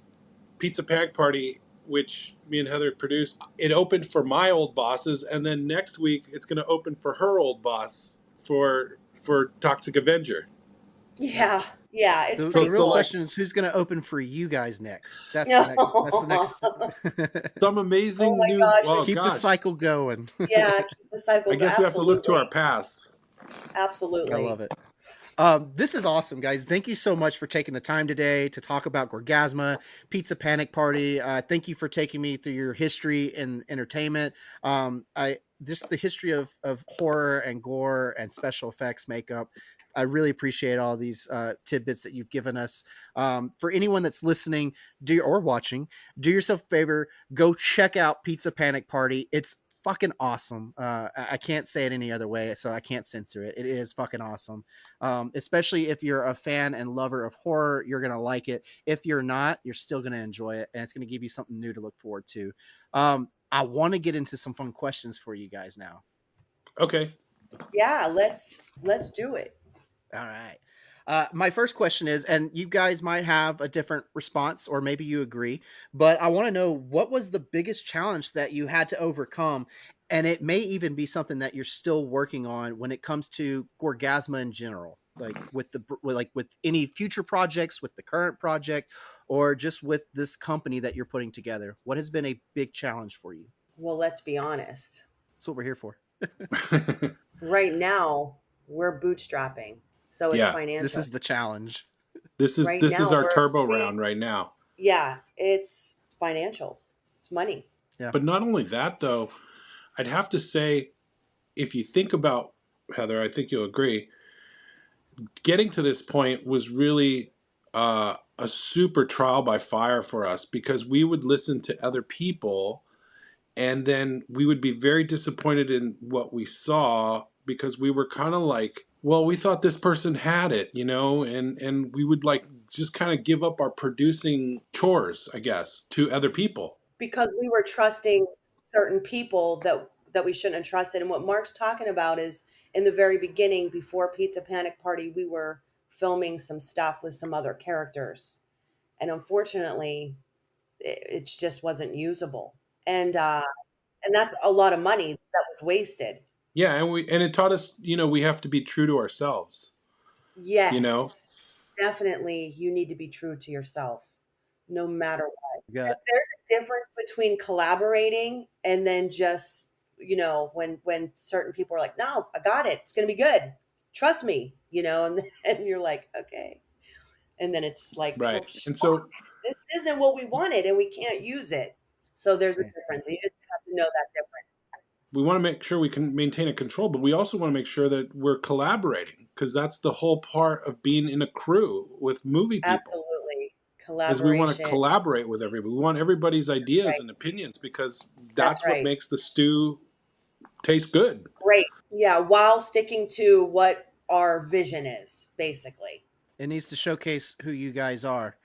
Pizza Panic Party, which me and Heather produced, it opened for my old bosses, and then next week it's going to open for her old boss for Toxic Avenger. Yeah. Yeah. It's The So pretty the real so cool. like question is who's going to open for you guys next. That's the No. next. That's the next. some Oh amazing my new. gosh. Oh Keep the gosh, cycle going. Yeah, keep the cycle I going. guess we have to look to our Absolutely. past. I love Absolutely. it. This is awesome, guys. Thank you so much for taking the time today to talk about Gorgazma, Pizza Panic Party. Thank you for taking me through your history in entertainment. I just the history of horror and gore and special effects makeup. I really appreciate all these tidbits that you've given us. For anyone that's listening or watching, do yourself a favor, go check out Pizza Panic Party. It's fucking awesome. I can't say it any other way, so I can't censor it. It is fucking awesome. Especially if you're a fan and lover of horror, you're gonna like it. If you're not, you're still gonna enjoy it, and it's gonna give you something new to look forward to. I want to get into some fun questions for you guys now. Okay. Yeah, let's do it. All right. My first question is, and you guys might have a different response, or maybe you agree, but I want to know what was the biggest challenge that you had to overcome, and it may even be something that you're still working on when it comes to Gorgasma in general, like with any future projects, with the current project, or just with this company that you're putting together. What has been a big challenge for you? Well, let's be honest. That's what we're here for. Right now, we're bootstrapping, so it's Yeah. This financial. is the challenge. Right This is now, our turbo round right now. yeah, it's financials. It's money. Yeah. But not only that though, I'd have to say, if you think about, Heather, I think you'll agree, getting to this point was really a super trial by fire for us because we would listen to other people and then we would be very disappointed in what we saw because we were kind of like, well, we thought this person had it, and we would like just kind of give up our producing chores, I guess, to other people. Because we were trusting certain people that we shouldn't have trusted. And what Mark's talking about is in the very beginning, before Pizza Panic Party, we were filming some stuff with some other characters, and unfortunately, it just wasn't usable. And that's a lot of money that was wasted. Yeah, and it taught us, we have to be true to ourselves, you know. Yes, definitely, you need to be true to yourself, no matter what. Got 'Cause there's a difference between collaborating and then just, when certain people are like, "No, I got it. It's gonna be good. Trust me," and and you're like, "Okay." And then it's like, "Well, Right. And fuck, so this isn't what we wanted and we can't use it." So there's a difference. You just have to know that difference. we want to make sure we can maintain a control, but we also want to make sure that we're collaborating because that's the whole part of being in a crew with movie people. Absolutely. Is we want to Collaboration. collaborate with everybody. We want everybody's ideas Right. and opinions because That's that's what right. makes the stew taste good. Great. Yeah, while sticking to what our vision is, basically. It needs to showcase who you guys are,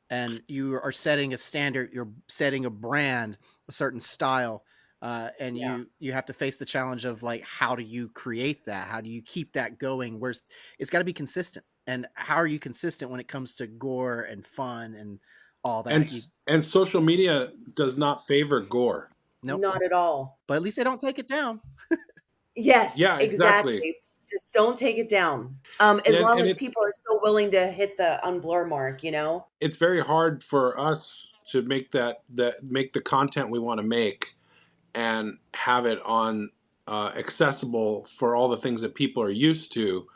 and you are setting a standard, you're setting a brand, a certain style, and Yeah. you have to face the challenge of like, how do you create that, how do you keep that going, where's it's got to be consistent, and how are you consistent when it comes to gore and fun and all And that? and social media does not favor gore. Nope. Not at all. But at least they don't take it down. Yes, Yeah, exactly. exactly. Just don't take it down. As Yeah, long and as people are still willing to hit the unblur mark. it's very hard for us to make make the content we want to make and have it on accessible for all the things that people are used to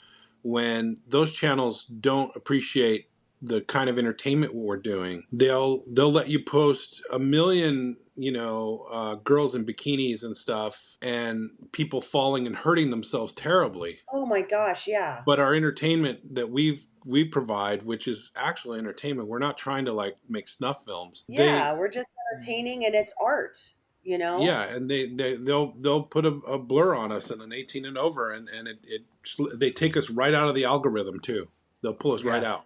when those channels don't appreciate the kind of entertainment we're doing. They'll let you post a million, girls in bikinis and stuff, and people falling and hurting themselves terribly. Oh my gosh, yeah. But our entertainment that we provide, which is actually entertainment, we're not trying to like make snuff films. Yeah, we're just entertaining and it's art, you know? Yeah, and they'll put a blur on us and an 18 and over, and they take us right out of the algorithm too. They'll pull us right Yeah. out.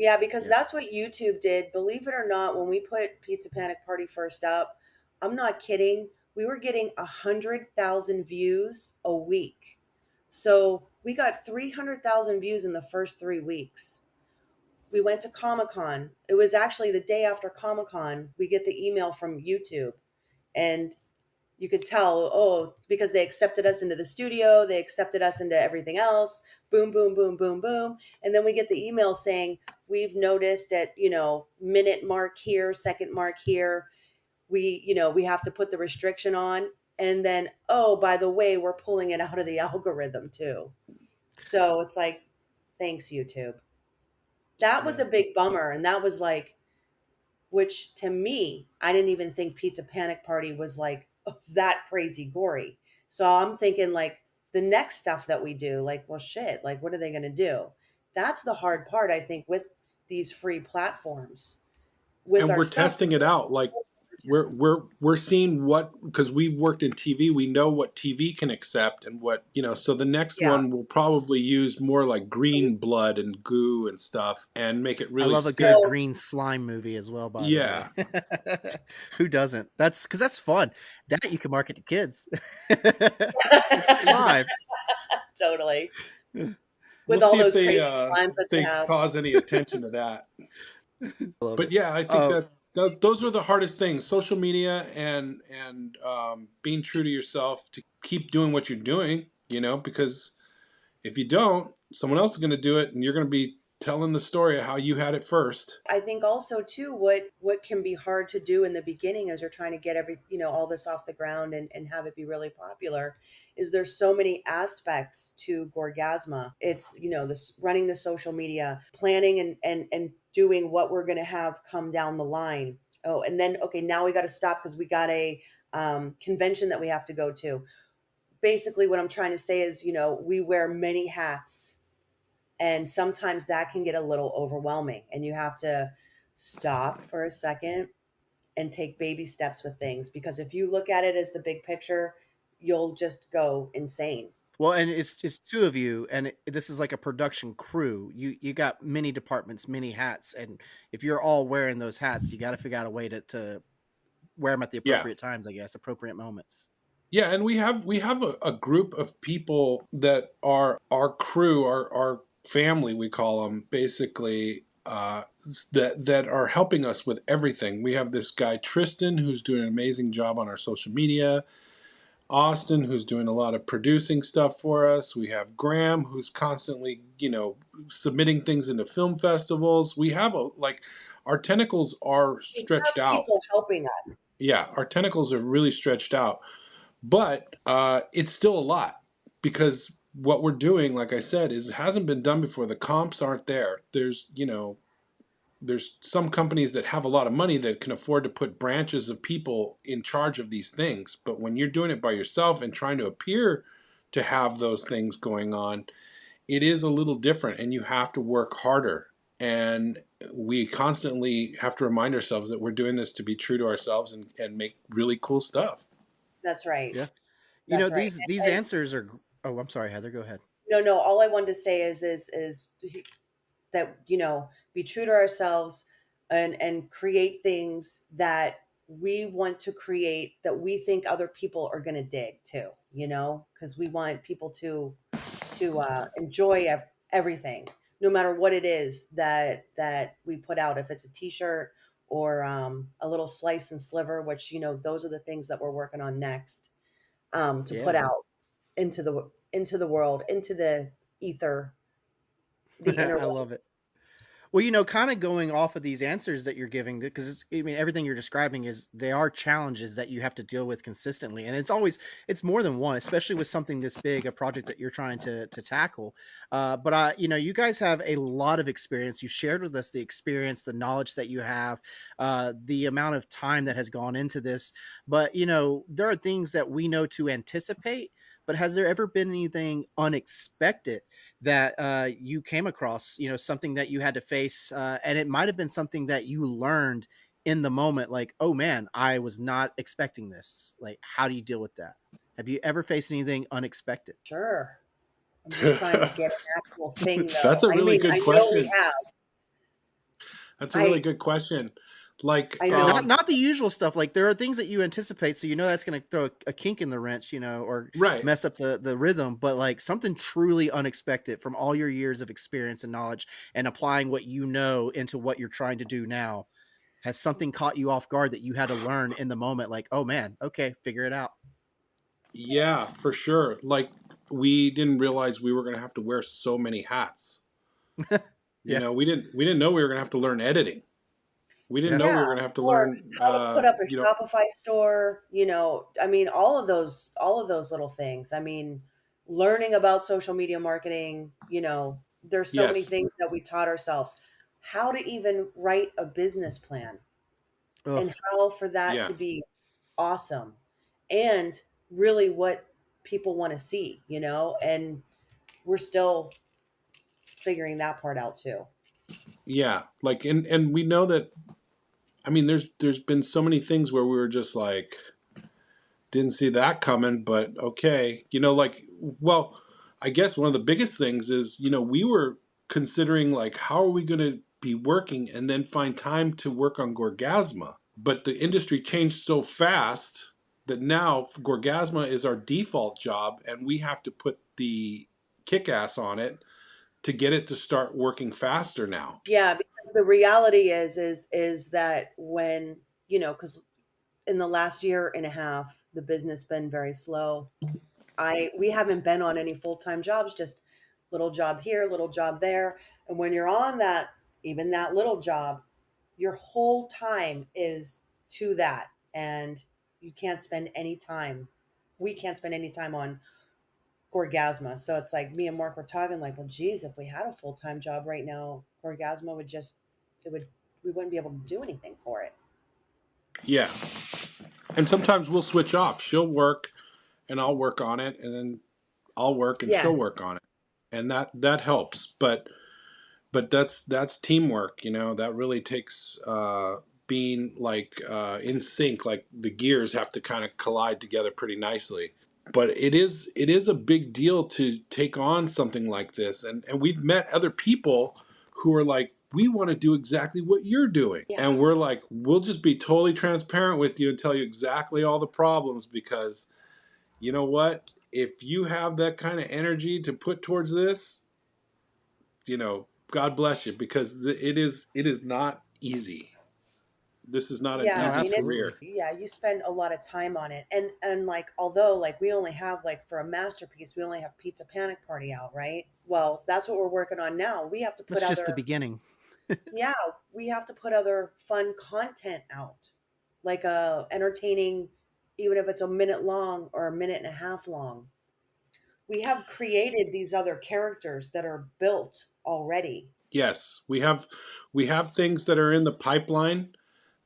Yeah, because Yeah. that's what YouTube did. Believe it or not, when we put Pizza Panic Party first up, I'm not kidding. We were getting 100,000 views a week. So we got 300,000 views in the first 3 weeks. We went to Comic Con. It was actually the day after Comic Con, we get the email from YouTube. And you could tell, oh, because they accepted us into the studio, they accepted us into everything else. Boom, boom, boom, boom, boom. And then we get the email saying, we've noticed at, minute mark here, second mark here, we have to put the restriction on. And then, oh, by the way, we're pulling it out of the algorithm too. So it's like, thanks, YouTube. That was Yeah. a big bummer. And that was like, which to me, I didn't even think Pizza Panic Party was like that crazy gory. So I'm thinking like the next stuff that we do, like, well, shit, like, what are they going to do? That's the hard part, I think, with these free platforms with And our we're stuff. testing it out. Like we're seeing what, because we've worked in TV, we know what TV can accept and what, so the next Yeah. one will probably use more like green blood and goo and stuff and make it I really love a good So green slime movie as well, by the yeah. way. Who doesn't? That's because that's fun. That you can market to kids. It's slime. totally. We'll With all see if those crazy slimes that they they have. cause any attention to that. I love But it. yeah, I think those are the hardest things: social media and being true to yourself to keep doing what you're doing. Because if you don't, someone else is going to do it, and you're going to be telling the story of how you had it first. I think also too what can be hard to do in the beginning as you're trying to get all this off the ground and have it be really popular is there's so many aspects to Gorgazma. It's this running the social media, planning and doing what we're going to have come down the line. Oh, and then okay, now we got to stop because we got a convention that we have to go to. Basically, what I'm trying to say is, we wear many hats and sometimes that can get a little overwhelming and you have to stop for a second and take baby steps with things because if you look at it as the big picture, you'll just go insane. Well, and it's two of you, and this is like a production crew. You got many departments, many hats, and if you're all wearing those hats, you got to figure out a way to wear them at the Yeah. appropriate times, I guess, appropriate moments. Yeah, and we have a group of people that are our crew, our family, we call them, basically, that are helping us with everything. We have this guy Tristan who's doing an amazing job on our social media. Austin, who's doing a lot of producing stuff for us. We have Graham, who's constantly, submitting things into film festivals. We have our tentacles are We stretched have out. people helping us. Yeah, our tentacles are really stretched out. But it's still a lot because what we're doing, like I said, is it hasn't been done before. The comps aren't there. There's some companies that have a lot of money that can afford to put branches of people in charge of these things. But when you're doing it by yourself and trying to appear to have those things going on, it is a little different and you have to work harder. And we constantly have to remind ourselves that we're doing this to be true to ourselves and make really cool stuff. That's right. Yeah. That's right. These answers are. Oh, I'm sorry, Heather. Go ahead. No, all I wanted to say is that be true to ourselves and create things that we want to create that we think other people are going to dig too, because we want people to enjoy everything no matter what it is that we put out, if it's a t-shirt or a little slice and sliver, which those are the things that we're working on next, to put Yeah. out into the world, into the ether, the I love it. interwebs. Well, kind of going off of these answers that you're giving, because I mean, everything you're describing they are challenges that you have to deal with consistently, and it's more than one, especially with something this big, a project that you're trying to tackle. But you guys have a lot of experience. You shared with us the experience, the knowledge that you have, the amount of time that has gone into this. But there are things that we know to anticipate. But has there ever been anything unexpected that you came across, something that you had to face, and it might have been something that you learned in the moment, like, oh man, I was not expecting this. Like, how do you deal with that? Have you ever faced anything unexpected? Sure. I'm just trying to get an actual thing That's though. a I really mean, good I know we question. have. That's a really I good question. Like, I Yeah, know. not the usual stuff. Like, there are things that you anticipate, so that's going to throw a kink in the wrench, or right. mess up the rhythm. But like something truly unexpected from all your years of experience and knowledge, and applying what you know into what you're trying to do now, has something caught you off guard that you had to learn in the moment? Like, oh man, okay, figure it out. Yeah, for sure. Like, we didn't realize we were going to have to wear so many hats. Yeah, We didn't know we were going to have to learn editing. We didn't yeah, know Yeah, we were going to have to or learn, how to put up a Shopify store, I mean, all of those little things. I mean, learning about social media marketing, there's so many yes, things that we taught ourselves. How to even write a business plan oh and how for that yeah, to be awesome and really what people want to see, and we're still figuring that part out too. yeah. Like, and we know that. I mean, there's been so many things where we were just like, didn't see that coming, but okay. Like, well, I guess one of the biggest things is, we were considering, like, how are we going to be working and then find time to work on Gorgazma? But the industry changed so fast that now Gorgazma is our default job, and we have to put the kick ass on it to get it to start working faster now. Yeah, because the reality is that when, because in the last year and a half, the business been very slow. We haven't been on any full-time jobs, just little job here, little job there. And when you're on that, even that little job, your whole time is to that. And you can't spend any time. We can't spend any time on Gorgasma. So it's like me and Mark were talking like, well, geez, if we had a full-time job right now, Gorgasma would just, it would, we wouldn't be able to do anything for it. Yeah. And sometimes we'll switch off. She'll work and I'll work on it, and then I'll work and she'll Yes. work on it. And that helps. But that's teamwork, that really takes being like in sync, like the gears have to kind of collide together pretty nicely. But it is a big deal to take on something like this, and we've met other people who are like, we want to do exactly what you're doing, Yeah. and we're like, we'll just be totally transparent with you and tell you exactly all the problems, because you know what, if you have that kind of energy to put towards this, God bless you, because it is not easy. This is not an Yeah, no, I easy mean it's absolutely. career. yeah, you spend a lot of time on it. And like although like we only have like for a masterpiece, we only have Pizza Panic Party out, right? Well, that's what we're working on now. We have to put That's just the other beginning. yeah, we have to put other fun content out. Like entertaining even if it's a minute long or a minute and a half long. We have created these other characters that are built already. Yes, we have things that are in the pipeline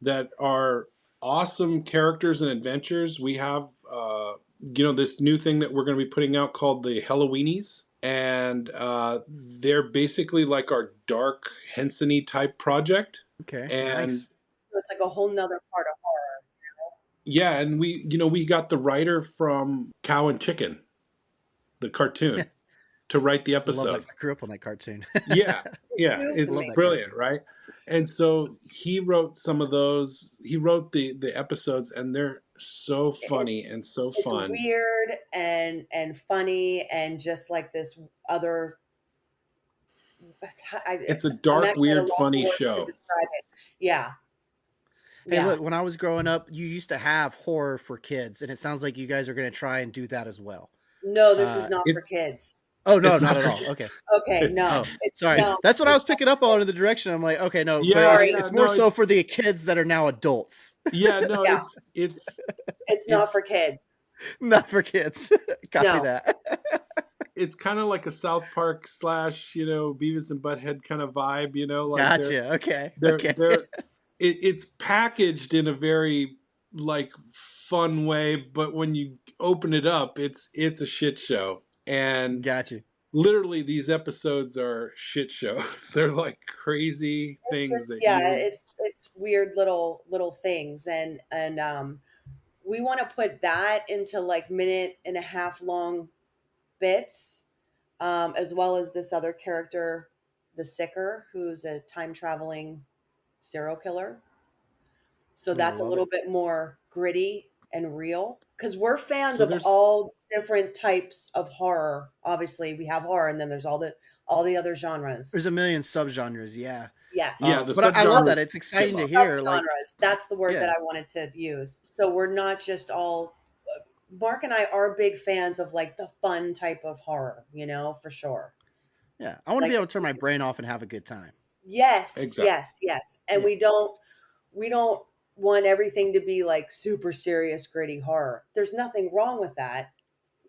that are awesome characters and adventures. We have this new thing that we're going to be putting out called the Halloweenies, and they're basically like our dark Henson-y type project. Okay, And nice. So it's like a whole nother part of horror. yeah, and we got the writer from Cow and Chicken, the cartoon, to write the I love that. I episodes. grew up on that cartoon. Yeah, yeah, It's I it's love that amazing. cartoon. brilliant, right? And so he wrote some of those. He wrote the episodes, and they're so funny It's and so it's fun. weird and funny and just like this other It's a I'm dark, actually at a weird, loss for funny words to show. describe it. Yeah. Hey, Yeah. look, when I was growing up, you used to have horror for kids, and it sounds like you guys are going to try and do that as well. No, this is Uh, not for It's kids. Oh no, It's not not at for all. kids. Okay. Okay, no, Oh, sorry. no, That's what I it's was picking up on in the direction. I'm like, okay, no, but Yeah, sorry. yeah, it's more no, so for the kids that are now adults, yeah, no, Yeah, it's not for it's kids. not for kids. Copy No, that. it's kind of like a South Park slash, Beavis and Butthead kind of vibe, like Gotcha. Okay. they're Okay. they're it's packaged in a very like fun way, but when you open it up, it's a shit show. And Gotcha. literally these episodes are shit shows. They're like crazy it's things just that yeah, you would. it's weird little things, and we want to put that into like minute and a half long bits, as well as this other character, the Sicker, who's a time traveling serial killer. So I that's a love it. little bit more gritty and real because we're fans So of there's all different types of horror. Obviously, we have horror, and then there's all the other genres. There's a million subgenres. Yeah. yeah, Yes, the But I love that. subgenres It's came exciting to up. hear. Like, subgenres. That's the word that yeah, I wanted to use. So we're not just all. Mark and I are big fans of like the fun type of horror, for sure. yeah. I want to be Like able to turn my brain off and have a good time. yes, Exactly. yes, yes. And Yeah. we don't want everything to be like super serious, gritty horror. There's nothing wrong with that.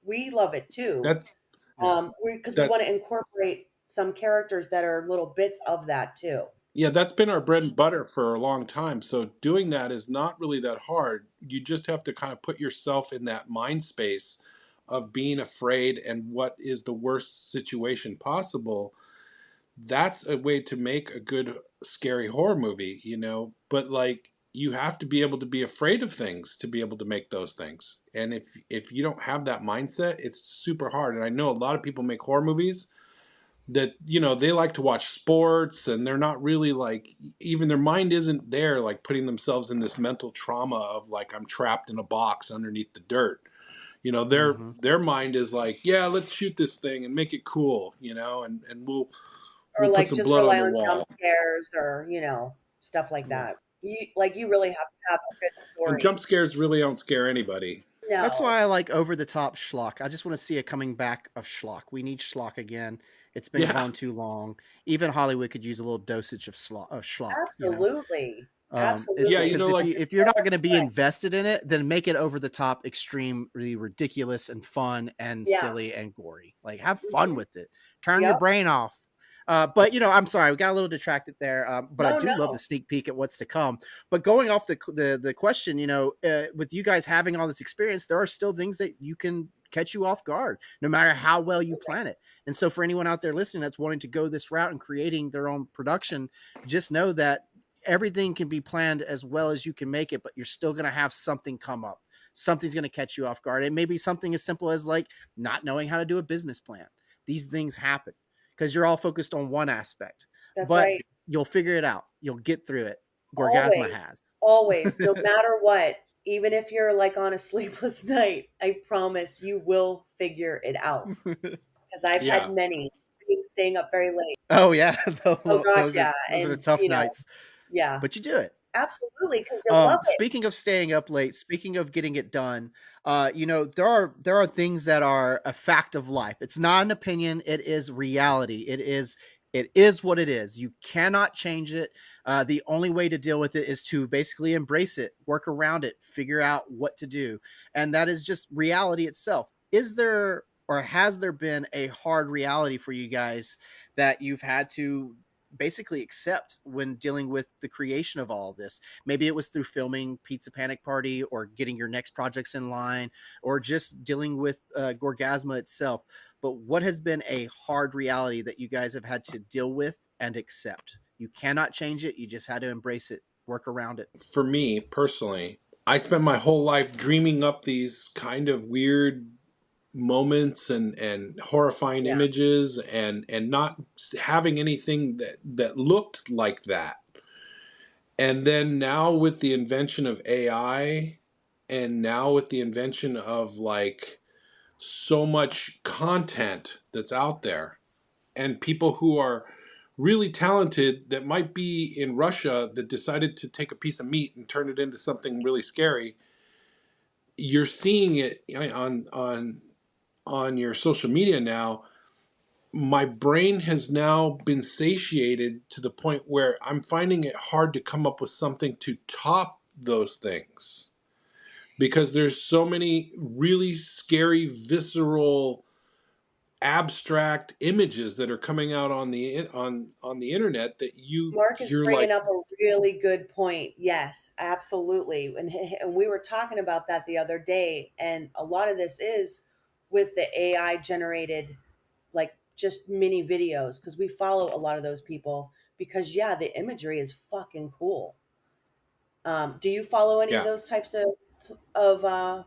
We love it too. That's Yeah. Because we that want to incorporate some characters that are little bits of that too. Yeah, that's been our bread and butter for a long time. So doing that is not really that hard. You just have to kind of put yourself in that mind space of being afraid and what is the worst situation possible. That's a way to make a good scary horror movie. But like you have to be able to be afraid of things to be able to make those things. And if you don't have that mindset, it's super hard. And I know a lot of people make horror movies that they like to watch sports, and they're not really like, even their mind isn't there, like putting themselves in this mental trauma of like, I'm trapped in a box underneath the dirt. their Mm-hmm. their mind is like, yeah, let's shoot this thing and make it cool, and we'll Or put like some just blood on rely the on jump wall. scares or stuff like Yeah. that. You really have to have a good And story. jump scares really don't scare anybody. That's No, why I like over the top schlock. I just want to see a coming back of schlock. We need schlock again. It's been Yeah, gone too long. Even Hollywood could use a little dosage of schlock. absolutely, yeah, absolutely. Because like if you're not going to be invested in it, then make it over the top, extremely ridiculous and fun and Yeah. silly and gory. Like have fun Mhm. with it. Turn your Yep. brain off. But I'm sorry, we got a little distracted there. But I No, do love the no. sneak peek at what's to come. But going off the question, with you guys having all this experience, there are still things that you can catch you off guard, no matter how well you plan it. And so, for anyone out there listening that's wanting to go this route and creating their own production, just know that everything can be planned as well as you can make it, but you're still going to have something come up. Something's going to catch you off guard. It may be something as simple as like not knowing how to do a business plan. These things happen because you're all focused on one aspect, That's but right. you'll figure it out. You'll get through it. Gorgazma Always, has. always, no matter what, even if you're like on a sleepless night, I promise you will figure it out. Because I've yeah, had many, staying up very late. Oh yeah, Oh gosh, those are yeah, those are the and tough nights, yeah, but you do it. absolutely, because you love it. Speaking of staying up late, speaking of getting it done, there are things that are a fact of life. It's not an opinion; it is reality. It is what it is. You cannot change it. The only way to deal with it is to basically embrace it, work around it, figure out what to do, and that is just reality itself. Is there or has there been a hard reality for you guys that you've had to basically accept when dealing with the creation of all of this? Maybe it was through filming Pizza Panic Party or getting your next projects in line or just dealing with Gorgazma itself. But what has been a hard reality that you guys have had to deal with and accept? You cannot change it. You just had to embrace it, work around it. for me personally, I spent my whole life dreaming up these kind of weird moments and horrifying Yeah, images, and not having anything that looked like that. And then now with the invention of AI, and now with the invention of like so much content that's out there, and people who are really talented that might be in Russia that decided to take a piece of meat and turn it into something really scary, you're seeing it on your social media now. my brain has now been satiated to the point where I'm finding it hard to come up with something to top those things, because there's so many really scary, visceral, abstract images that are coming out on the internet that Mark is you're bringing like, up a really good point. Yes, absolutely. And we were talking about that the other day. And a lot of this is with the AI generated, like just mini videos, because we follow a lot of those people. Because, yeah, the imagery is fucking cool. Do you follow any of yeah, those types of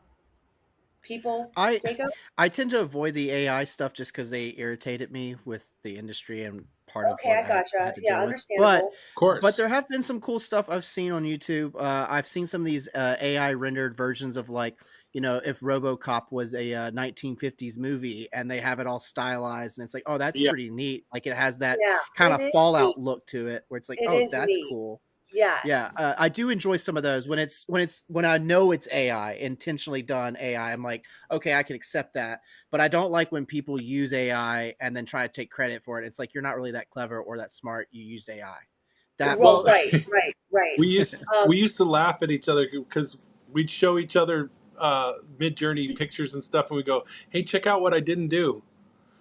people, I Jacob? I tend to avoid the AI stuff just because they irritated me with the industry and part of Okay, what I I gotcha. had to Yeah, deal with. But understandable. of but course, there have been some cool stuff I've seen on YouTube. I've seen some of these AI rendered versions of, like, if RoboCop was a 1950s movie, and they have it all stylized, and it's like, oh, that's yeah. pretty neat. Like, it has that Yeah, kind it of is neat. Fallout look to it, where it's like, It oh, is that's neat. cool. Yeah. Yeah, I do enjoy some of those when I know it's AI, intentionally done AI. I'm like, okay, I can accept that, but I don't like when people use AI and then try to take credit for it. It's like, you're not really that clever or that smart. You used AI. That Well, won't Well, work. right. we used Um, we used to laugh at each other because we'd show each other mid-journey pictures and stuff, and we go, hey, check out what I didn't do.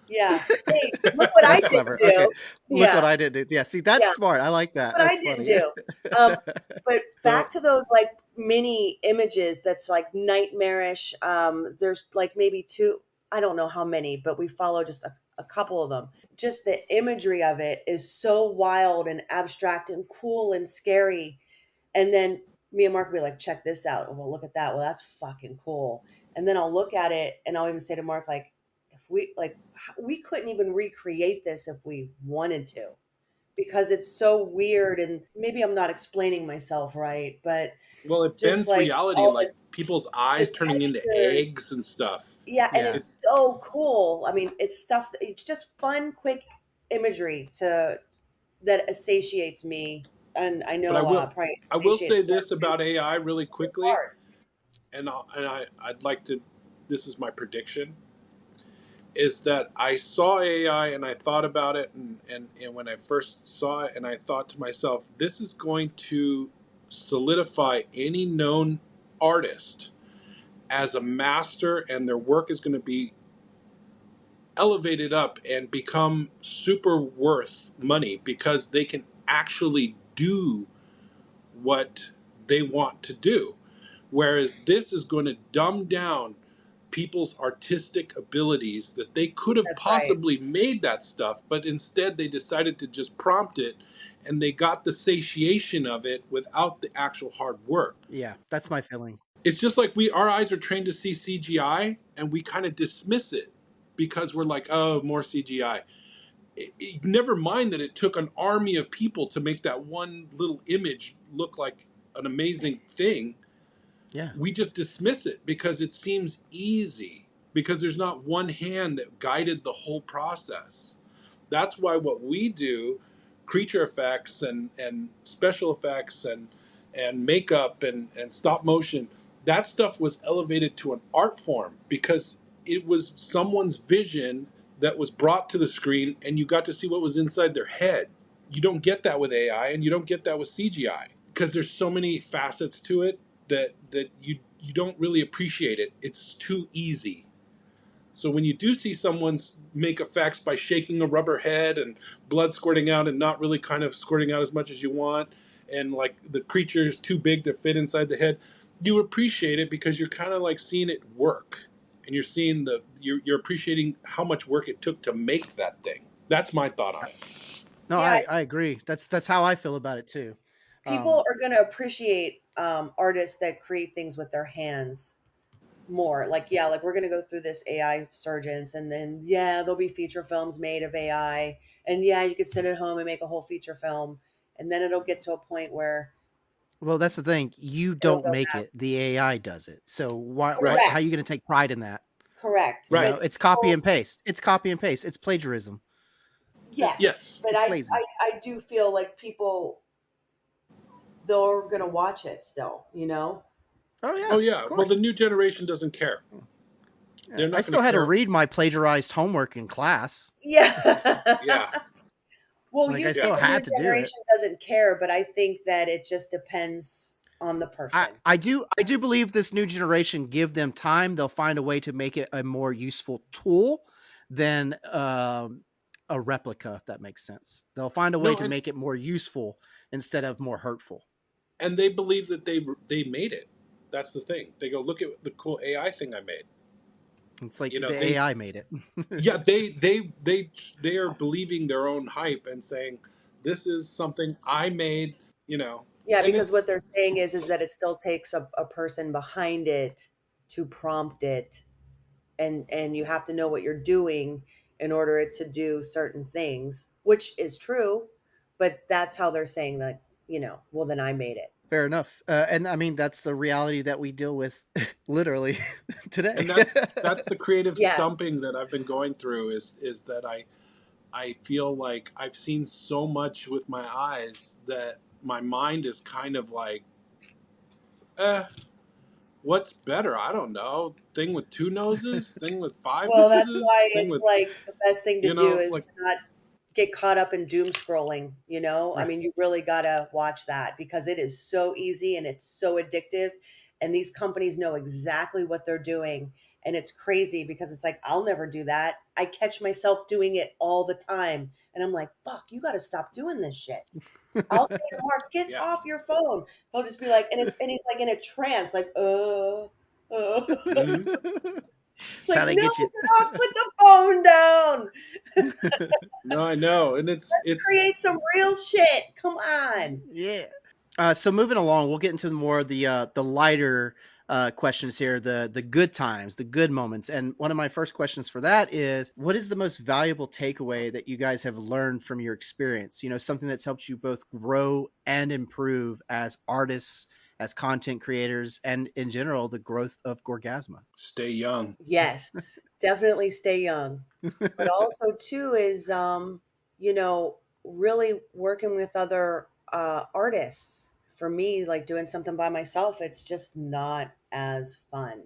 yeah. Hey, look what I That's didn't clever. Okay, do. look what Yeah, I did do. Yeah, see, that's yeah. smart. I like Look that. what I That's didn't funny. do. Um, but back So, to those like mini images that's like nightmarish. There's like maybe two, I don't know how many, but we follow just a couple of them. Just the imagery of it is so wild and abstract and cool and scary. And then me and Mark will be like, check this out. And we'll look at that. Well, that's fucking cool. And then I'll look at it and I'll even say to Mark, like, if we like, we couldn't even recreate this if we wanted to, because it's so weird. And maybe I'm not explaining myself right, but Well, it just bends like reality, all like people's the eyes turning into textures. eggs and stuff. Yeah. And yeah. it's It's so cool. I mean, it's stuff, it's just fun, quick imagery that satiates me. And I but I know will probably I will say satiates Mark this too. about AI really It's quickly, hard. and I'd like to. This is my prediction: is that I saw AI and I thought about it, and when I first saw it, and I thought to myself, this is going to solidify any known artist as a master, and their work is going to be elevated up and become super worth money because they can actually do what they want to do. Whereas this is going to dumb down people's artistic abilities, that they could have That's right. possibly made that stuff, but instead they decided to just prompt it, and they got the satiation of it without the actual hard work. Yeah, that's my feeling. It's just like our eyes are trained to see CGI, and we kind of dismiss it because we're like, oh, more CGI. Never mind that it took an army of people to make that one little image look like an amazing thing. Yeah. We just dismiss it because it seems easy, because there's not one hand that guided the whole process. That's why what we do, creature effects and special effects and makeup and stop motion, that stuff was elevated to an art form because it was someone's vision that was brought to the screen, and you got to see what was inside their head. You don't get that with AI, and you don't get that with CGI because there's so many facets to it that you don't really appreciate it. It's too easy. So when you do see someone's make effects by shaking a rubber head and blood squirting out and not really kind of squirting out as much as you want, and like the creature is too big to fit inside the head, you appreciate it because you're kind of like seeing it work, and you're seeing you're appreciating how much work it took to make that thing. That's my thought on it. No, Yeah, I agree. That's how I feel about it too. people Um, are going to appreciate artists that create things with their hands more. Like, yeah, like we're going to go through this AI surgeons, and then, yeah, there'll be feature films made of AI. And yeah, you could sit at home and make a whole feature film. And then it'll get to a point where well, that's the thing. You it'll don't go make back. it. The AI does it. So why Right, how are Correct. you going to take pride in that? Correct. You right, But know, it's copy people, and paste. It's copy and paste. It's plagiarism. yes. yes. But It's I, lazy. I do feel like people, they're going to watch it still, you know? Oh Oh yeah, of yeah. Well, the course. new generation doesn't care. They're I not going still to had to care. read my plagiarized homework in class. Yeah. Yeah. Well, Like you I say still the new had to do it. generation doesn't care, but I think that it just depends on the person. I do believe this new generation, give them time, they'll find a way to make it a more useful tool than a replica, if that makes sense. They'll find a way No, to make it more useful instead of more hurtful. and they believe that they made it. That's the thing. They go, look at the cool AI thing I made. It's like You know, the they AI made it. yeah, they are believing their own hype and saying, this is something I made, you know. Yeah, And because what it's they're saying is that it still takes a person behind it to prompt it, and you have to know what you're doing in order it to do certain things, which is true, but that's how they're saying that, well, then I made it. Fair enough. And I mean, that's a reality that we deal with literally today. and that's the creative Yes. stumping that I've been going through is that I feel like I've seen so much with my eyes that my mind is kind of like, eh, what's better? I don't know. Thing with two noses, thing with five Well, that's noses, why thing it's with, like the best thing to do is like, to not get caught up in doom scrolling. I Right. mean, you really got to watch that because it is so easy and it's so addictive. And these companies know exactly what they're doing. And it's crazy because it's like, I'll never do that. I catch myself doing it all the time. And I'm like, fuck, you got to stop doing this shit. I'll say to Mark, get yeah. off your phone. He'll just be like, and he's like in a trance, like, Hmm. It's That's how like, they no, get you. get off, put the phone down. No, I know, and it's Create some real shit. Come on. Yeah. So moving along, we'll get into more of the lighter questions here, the good times, the good moments. And one of my first questions for that is, what is the most valuable takeaway that you guys have learned from your experience? You know, something that's helped you both grow and improve as artists, as content creators, and in general, the growth of Gorgazma. stay young. Yes, definitely stay young. But also too is really working with other artists. For me, like doing something by myself, it's just not as fun.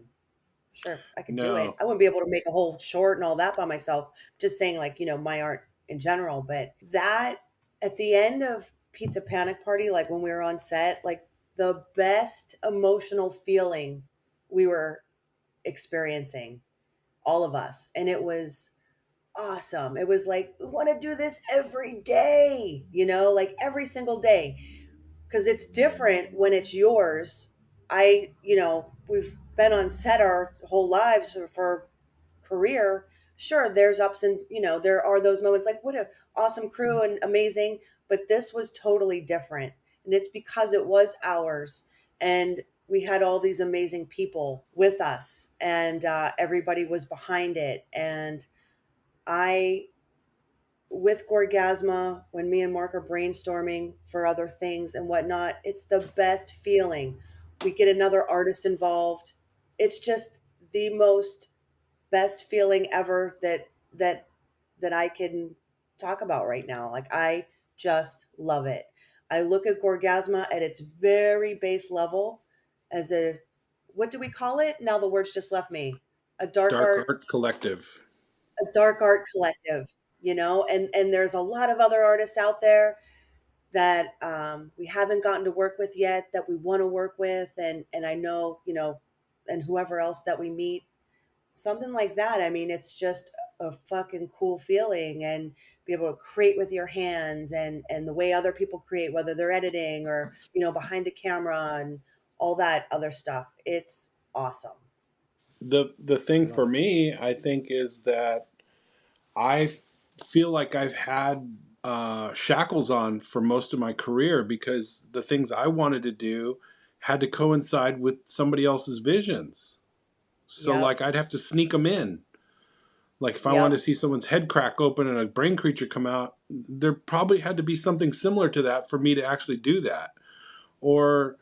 Sure, I could do it. No, I wouldn't be able to make a whole short and all that by myself. Just saying, like, my art in general. But that at the end of Pizza Panic Party, like when we were on set, like the best emotional feeling we were experiencing, all of us. And it was awesome. It was like, we want to do this every day, like every single day, because it's different when it's yours. We've been on set our whole lives for career. Sure, there's ups and there are those moments like what a awesome crew and amazing, but this was totally different, and it's because it was ours, and we had all these amazing people with us, and everybody was behind it, and I with Gorgasma, when me and Mark are brainstorming for other things and whatnot, it's the best feeling. We get another artist involved. It's just the most best feeling ever that I can talk about right now. Like I just love it. I look at Gorgasma at its very base level as a, what do we call it? Now the words just left me. A dark dark art art collective. a dark art collective, and there's a lot of other artists out there that we haven't gotten to work with yet that we want to work with, and I know, and whoever else that we meet, something like that. I mean, it's just a fucking cool feeling, and be able to create with your hands, and the way other people create, whether they're editing or behind the camera and all that other stuff. It's awesome. The I thing love for it. me, I think, is that feel like I've had shackles on for most of my career because the things I wanted to do had to coincide with somebody else's visions. So, Yep. like, I'd have to sneak them in. Like, if I wanted Yep. to see someone's head crack open and a brain creature come out, there probably had to be something similar to that for me to actually do that, or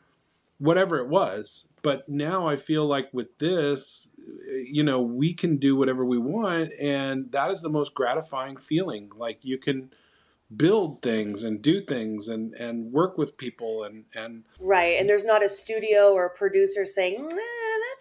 whatever it was. But now I feel like with this, we can do whatever we want, and that is the most gratifying feeling. Like you can build things and do things and work with people and Right. And there's not a studio or a producer saying, nah,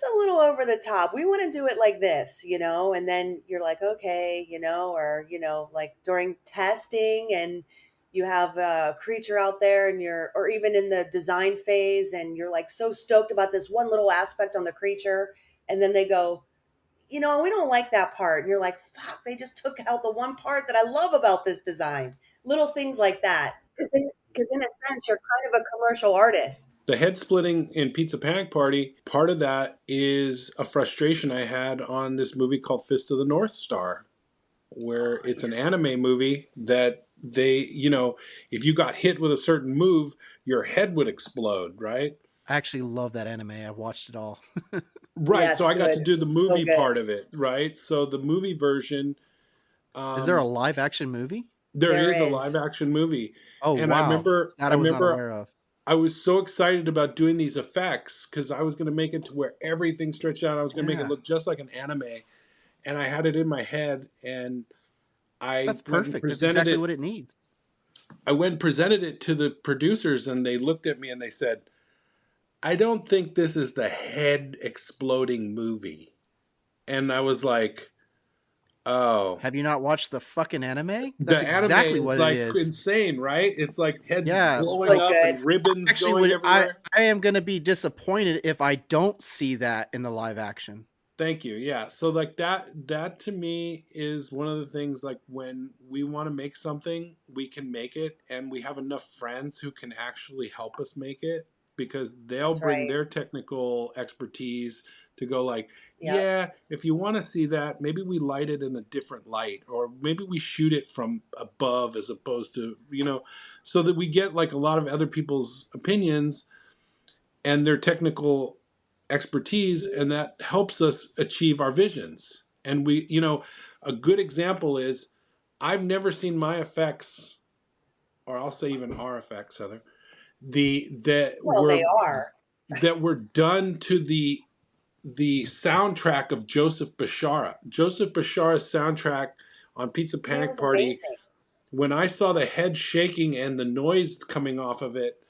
that's a little over the top. We want to do it like this, and then you're like, okay, or, like during testing and you have a creature out there and or even in the design phase and you're like so stoked about this one little aspect on the creature. And then they go, we don't like that part. And you're like, fuck, they just took out the one part that I love about this design. Little things like that. Because in a sense, you're kind of a commercial artist. The head splitting in Pizza Panic Party, part of that is a frustration I had on this movie called Fist of the North Star, where it's an anime movie that they, if you got hit with a certain move, your head would explode, right? I actually love that anime. I've watched it all. Right. Yeah, So it's I got to good. do the It's so movie good. part of it, right? So the movie version, Is there a um, live action movie? there There is a live is. action movie. Oh, And I wow. remember, That I I was not remember aware of. I was so excited about doing these effects because I was going to make it to where everything stretched out. I was going to make it Yeah. look just like an anime. And I had it in my head and I That's went and perfect. That's presented exactly it. what it needs. I went and presented it to the producers and they looked at me and they said, I don't think this is the head exploding movie. And I was like, oh. Have you not watched the fucking anime? That's The anime exactly is what it like is. insane, right? It's like heads Yeah. It's blowing really up good. and ribbons Actually, going everywhere. I am going to be disappointed if I don't see that in the live action. Thank you. Yeah. So like that to me is one of the things like when we want to make something, we can make it and we have enough friends who can actually help us make it because they'll That's bring right. their technical expertise to go like, Yep. yeah, if you want to see that, maybe we light it in a different light or maybe we shoot it from above as opposed to, so that we get like a lot of other people's opinions and their technical expertise, and that helps us achieve our visions. And a good example is I've never seen my effects, or I'll say even our effects, Heather, Well, they are. that were done to the soundtrack of Joseph Bashara. Joseph Bashara's soundtrack on Pizza It Panic was Party. amazing. When I saw the head shaking and the noise coming off of it,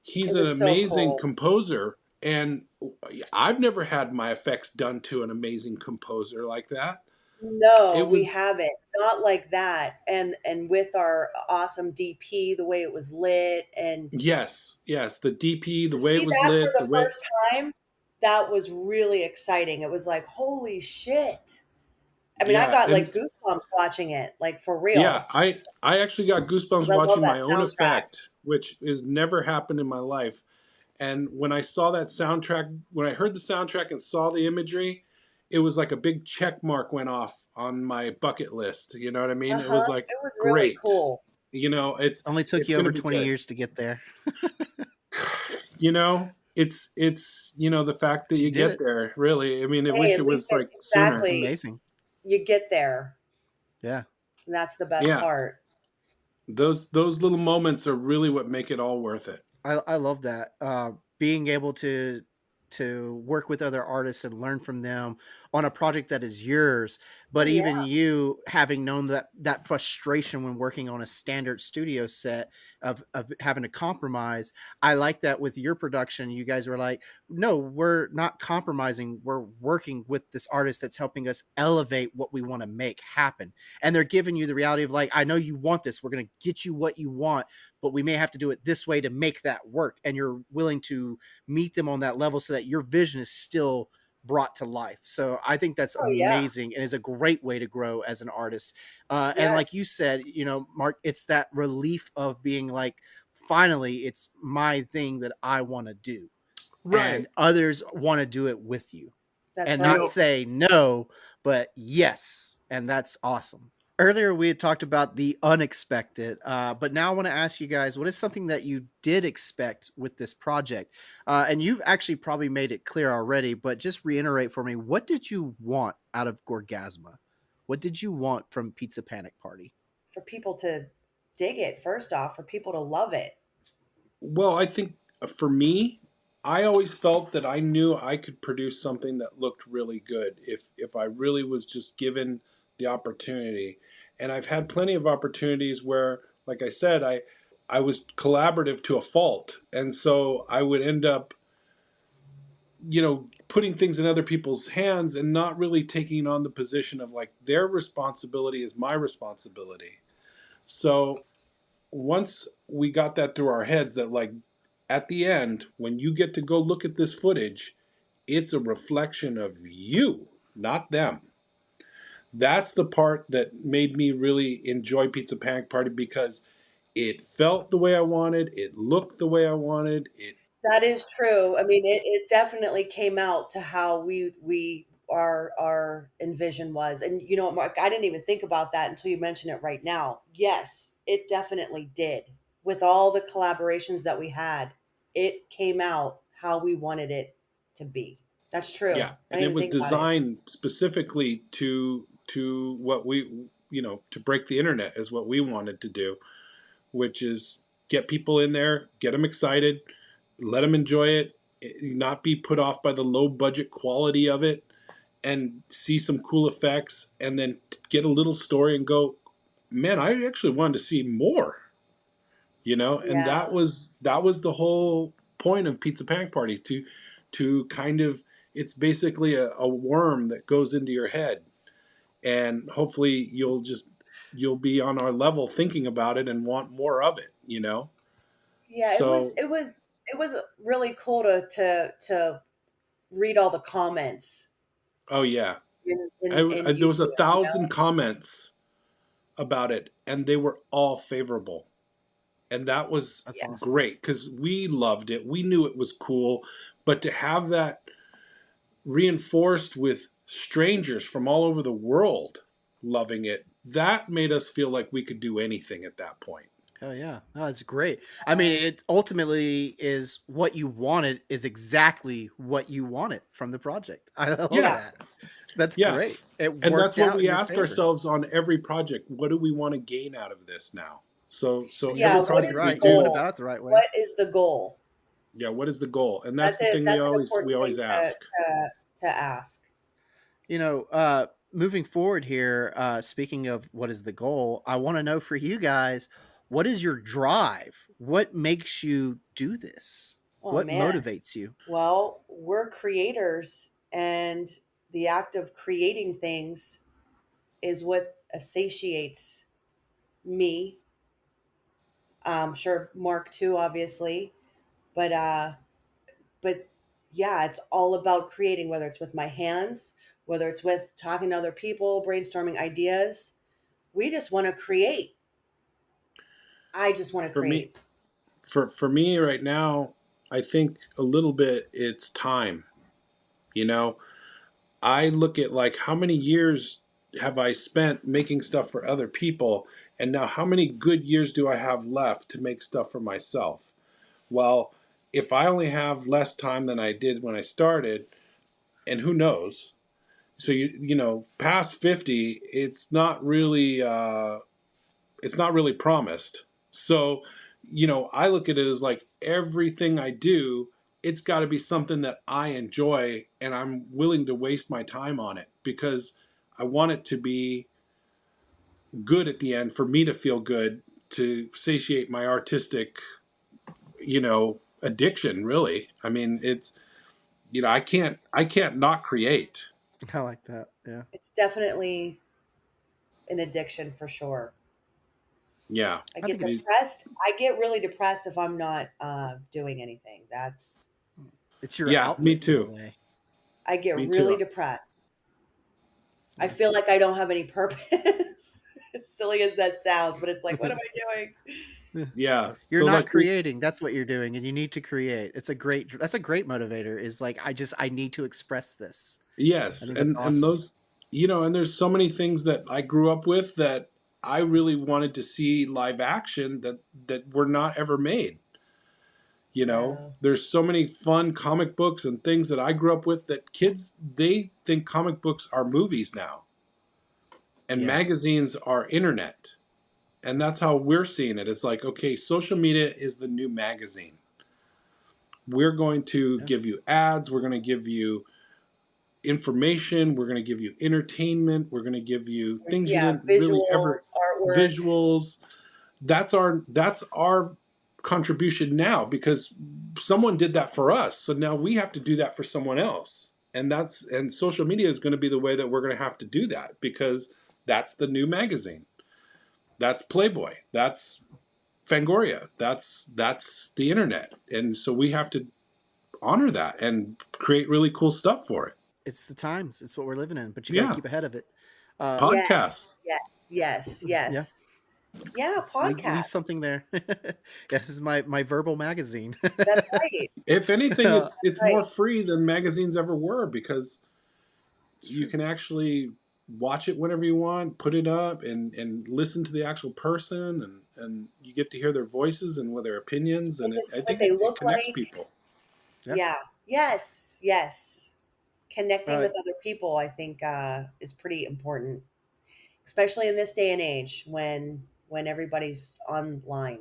he's It an was so amazing cool. composer, and I've never had my effects done to an amazing composer like that. No, It we was haven't. Not like that. And with our awesome DP, the way it was lit, and yes, the DP, the to way it see was that for lit, the the way first time, that was really exciting. It was like, holy shit. I mean, I yeah, got and like goosebumps watching it, like for yeah, real, I actually got goosebumps because I love watching that my own soundtrack. effect, which has never happened in my life. And when I saw that soundtrack, when I heard the soundtrack and saw the imagery, it was like a big check mark went off on my bucket list. You know what I mean? It was Uh-huh. like It was really great. cool. Only took It's you going to over be 20 good. years to get there. It's the fact that But you you did get it. there. Really, I mean, I Hey, wish at it least was like sooner. It's exactly, amazing. you get there. Yeah. And that's the best Yeah, part. those little moments are really what make it all worth it. I love that. Being able to work with other artists and learn from them on a project that is yours, but Oh yeah. even you having known that frustration when working on a standard studio set of having to compromise. I like that with your production. You guys were like, no, we're not compromising. We're working with this artist that's helping us elevate what we want to make happen. And they're giving you the reality of like, I know you want this. We're going to get you what you want, but we may have to do it this way to make that work. And you're willing to meet them on that level so that your vision is still brought to life. So I think that's Oh yeah. amazing and is a great way to grow as an artist. And Yes. like you said, Mark, it's that relief of being like, finally, it's my thing that I want to do. Right. And others want to do it with you. That's And right. not say no, but yes. And that's awesome. Earlier, we had talked about the unexpected, but now I want to ask you guys, what is something that you did expect with this project? And you've actually probably made it clear already, but just reiterate for me, what did you want out of Gorgazma? What did you want from Pizza Panic Party? For people to dig it, first off, for people to love it. Well, I think for me, I always felt that I knew I could produce something that looked really good if I really was just given the opportunity. And I've had plenty of opportunities where, like I said, I was collaborative to a fault, and so I would end up putting things in other people's hands and not really taking on the position of like their responsibility is my responsibility. So once we got that through our heads that like at the end, when you get to go look at this footage, it's a reflection of you, not them. That's the part that made me really enjoy Pizza Panic Party, because it felt the way I wanted, it looked the way I wanted, That is true. I mean, it definitely came out to how our envision was. And you know what, Mark, I didn't even think about that until you mentioned it right now. Yes, it definitely did. With all the collaborations that we had, it came out how we wanted it to be. That's true. yeah, I and didn't it even was think about it. designed specifically to what we, to break the internet is what we wanted to do, which is get people in there, get them excited, let them enjoy it, not be put off by the low budget quality of it, and see some cool effects, and then get a little story and go, man, I actually wanted to see more, and Yeah. that was the whole point of Pizza Panic Party, to kind of, it's basically a worm that goes into your head, and hopefully you'll be on our level thinking about it and want more of it. Yeah, So, it was really cool to read all the comments oh yeah, in there was YouTube, a thousand comments about it, and they were all favorable, and that was That's Yeah. awesome. great because we loved it. We knew it was cool, but to have that reinforced with strangers from all over the world loving it, that made us feel like we could do anything at that point. Hell yeah. No, that's great. I mean, it ultimately is what you wanted is exactly what you wanted from the project. I love Yeah, Yeah. that. That's yeah. great. It And that's worked what out in we your ask favor. ourselves on every project. What do we want to gain out of this now? So And you're every Yeah, doing what something is project we the right. You're going do, goal? about it the right way. What is the goal? yeah, what is the goal? And that's That's the it. thing we That's an always we important thing always ask. to ask. Moving forward here, speaking of what is the goal, I want to know for you guys, what is your drive? What makes you do this? Oh What man. motivates you? Well, we're creators, and the act of creating things is what satiates me. Sure, Mark too, obviously, but but yeah, it's all about creating, whether it's with my hands, whether it's with talking to other people, brainstorming ideas. We just want to create. I just want to For me, create. for me right now, I think a little bit it's time. You know, I look at like how many years have I spent making stuff for other people, and now how many good years do I have left to make stuff for myself? Well, if I only have less time than I did when I started, and who knows? So past 50, it's not really promised. So, I look at it as like everything I do, it's got to be something that I enjoy and I'm willing to waste my time on it, because I want it to be good at the end, for me to feel good, to satiate my artistic, addiction, really. I mean, it's, I can't not create. I like that. Yeah. It's definitely an addiction for sure. Yeah. I I get think it's depressed. I get really depressed if I'm not doing anything. it's your Yeah, me outlet in a too. way. I get Me really too. depressed. I Yeah. feel like I don't have any purpose. As silly as that sounds, but it's like, what am I doing? Yeah. You're So not like we creating. That's what you're doing, and you need to create. That's a great motivator. Is like I need to express this. I Yes, think that's and awesome. those, and there's so many things that I grew up with that I really wanted to see live action that were not ever made. Yeah, There's so many fun comic books and things that I grew up with that kids, they think comic books are movies now, and Yeah. magazines are internet. And that's how we're seeing it. It's like, okay, social media is the new magazine. We're going to Yeah. give you ads, we're going to give you information, we're going to give you entertainment, we're going to give you things you yeah. didn't really ever, Visuals, artwork. visuals. That's our contribution now because someone did that for us. So now we have to do that for someone else. And social media is going to be the way that we're going to have to do that, because that's the new magazine. That's Playboy. That's Fangoria. That's the internet. And so we have to honor that and create really cool stuff for it. It's the times. It's what we're living in, but you got to Yeah. keep ahead of it. Podcasts. Yes. Yeah. Yeah, Leave podcast. something there. This is my verbal magazine. That's right. If anything, it's right. more free than magazines ever were, because you can actually watch it whenever you want, put it up, and listen to the actual person, and you get to hear their voices and their opinions, and Just I what think they it look connects like. people. Yeah. Yes. Connecting Uh, with other people, I think, is pretty important, especially in this day and age when everybody's online.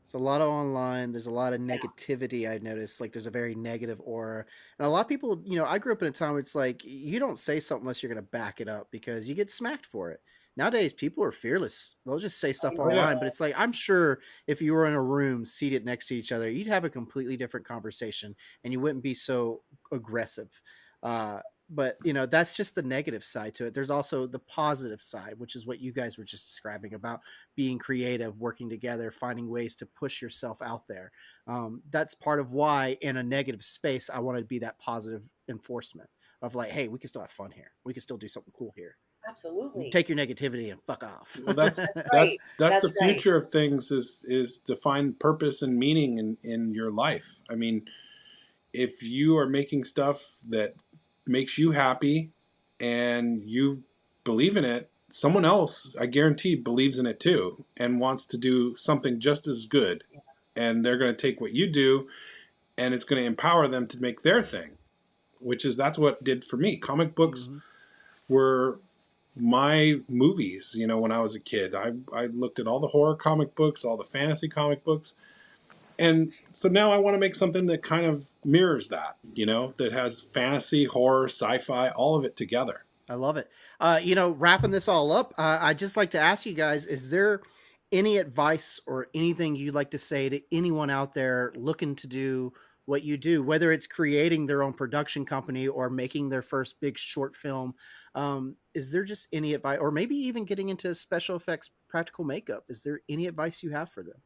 It's a lot of online. There's a lot of negativity. I noticed, like, there's a very negative aura, and a lot of people. I grew up in a time where it's like you don't say something unless you're going to back it up because you get smacked for it. Nowadays, people are fearless. They'll just say stuff Oh yeah. online, but it's like I'm sure if you were in a room seated next to each other, you'd have a completely different conversation, and you wouldn't be so aggressive. But that's just the negative side to it. There's also the positive side, which is what you guys were just describing about being creative, working together, finding ways to push yourself out there. That's part of why in a negative space, I want to be that positive enforcement of like, hey, we can still have fun here. We can still do something cool here. Absolutely. Take your negativity and fuck off. Well, that's right. that's the That's right. future of things, is to find purpose and meaning in your life. I mean, if you are making stuff that makes you happy and you believe in it, someone else, I guarantee, believes in it too and wants to do something just as good. And they're going to take what you do, and it's going to empower them to make their thing, that's what it did for me. Comic books Mm-hmm. were my movies. When I was a kid, I looked at all the horror comic books, all the fantasy comic books. And so now I want to make something that kind of mirrors that, that has fantasy, horror, sci-fi, all of it together. I love it. Wrapping this all up, I'd just like to ask you guys, is there any advice or anything you'd like to say to anyone out there looking to do what you do, whether it's creating their own production company or making their first big short film? Is there just any advice, or maybe even getting into special effects, practical makeup? Is there any advice you have for them?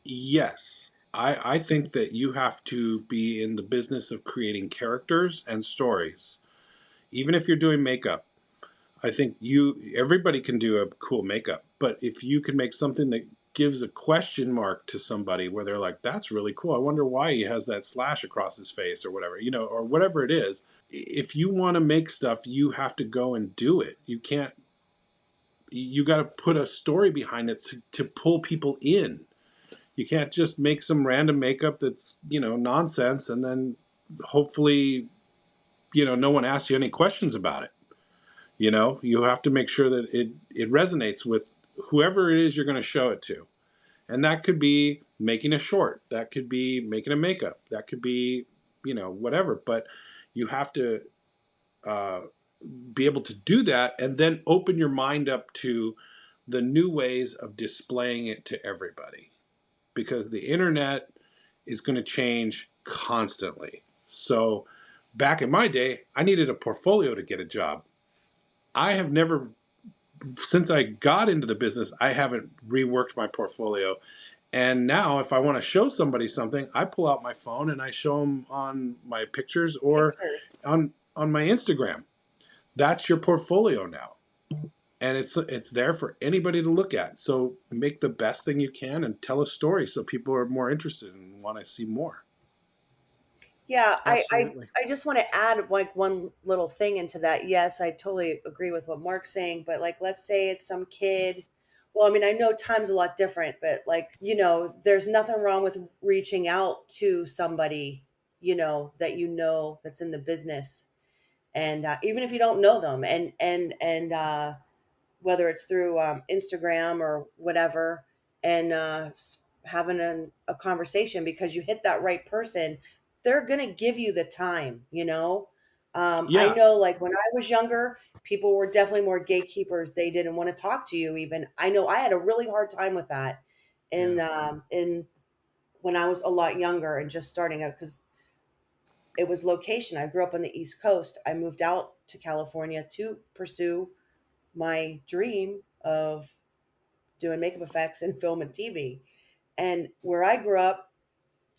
Yes. I think that you have to be in the business of creating characters and stories. Even if you're doing makeup, I think everybody can do a cool makeup, but if you can make something that gives a question mark to somebody where they're like, that's really cool. I wonder why he has that slash across his face or whatever, or whatever it is. If you want to make stuff, you have to go and do it. You got to put a story behind it to pull people in. You can't just make some random makeup that's, nonsense, and then hopefully, no one asks you any questions about it. You have to make sure that it resonates with whoever it is you're going to show it to. And that could be making a short. That could be making a makeup. That could be, whatever. But you have to be able to do that and then open your mind up to the new ways of displaying it to everybody. Because the internet is going to change constantly. So back in my day, I needed a portfolio to get a job. I have never, since I got into the business, I haven't reworked my portfolio. And now if I want to show somebody something, I pull out my phone and I show them on my pictures or on my Instagram. That's your portfolio now. And it's there for anybody to look at. So make the best thing you can and tell a story so people are more interested and want to see more. Yeah, Absolutely. I just want to add like one little thing into that. Yes, I totally agree with what Mark's saying, but like let's say it's some kid. Well, I mean, I know time's a lot different, but like, there's nothing wrong with reaching out to somebody, that that's in the business. And even if you don't know them, and whether it's through Instagram or whatever, and having a conversation because you hit that right person, they're going to give you the time, I Yeah. know like when I was younger, people were definitely more gatekeepers. They didn't want to talk to you even. I know I had a really hard time with that in when I was a lot younger and just starting out, because it was location. I grew up on the East Coast. I moved out to California to pursue my dream of doing makeup effects in film and TV. And where I grew up,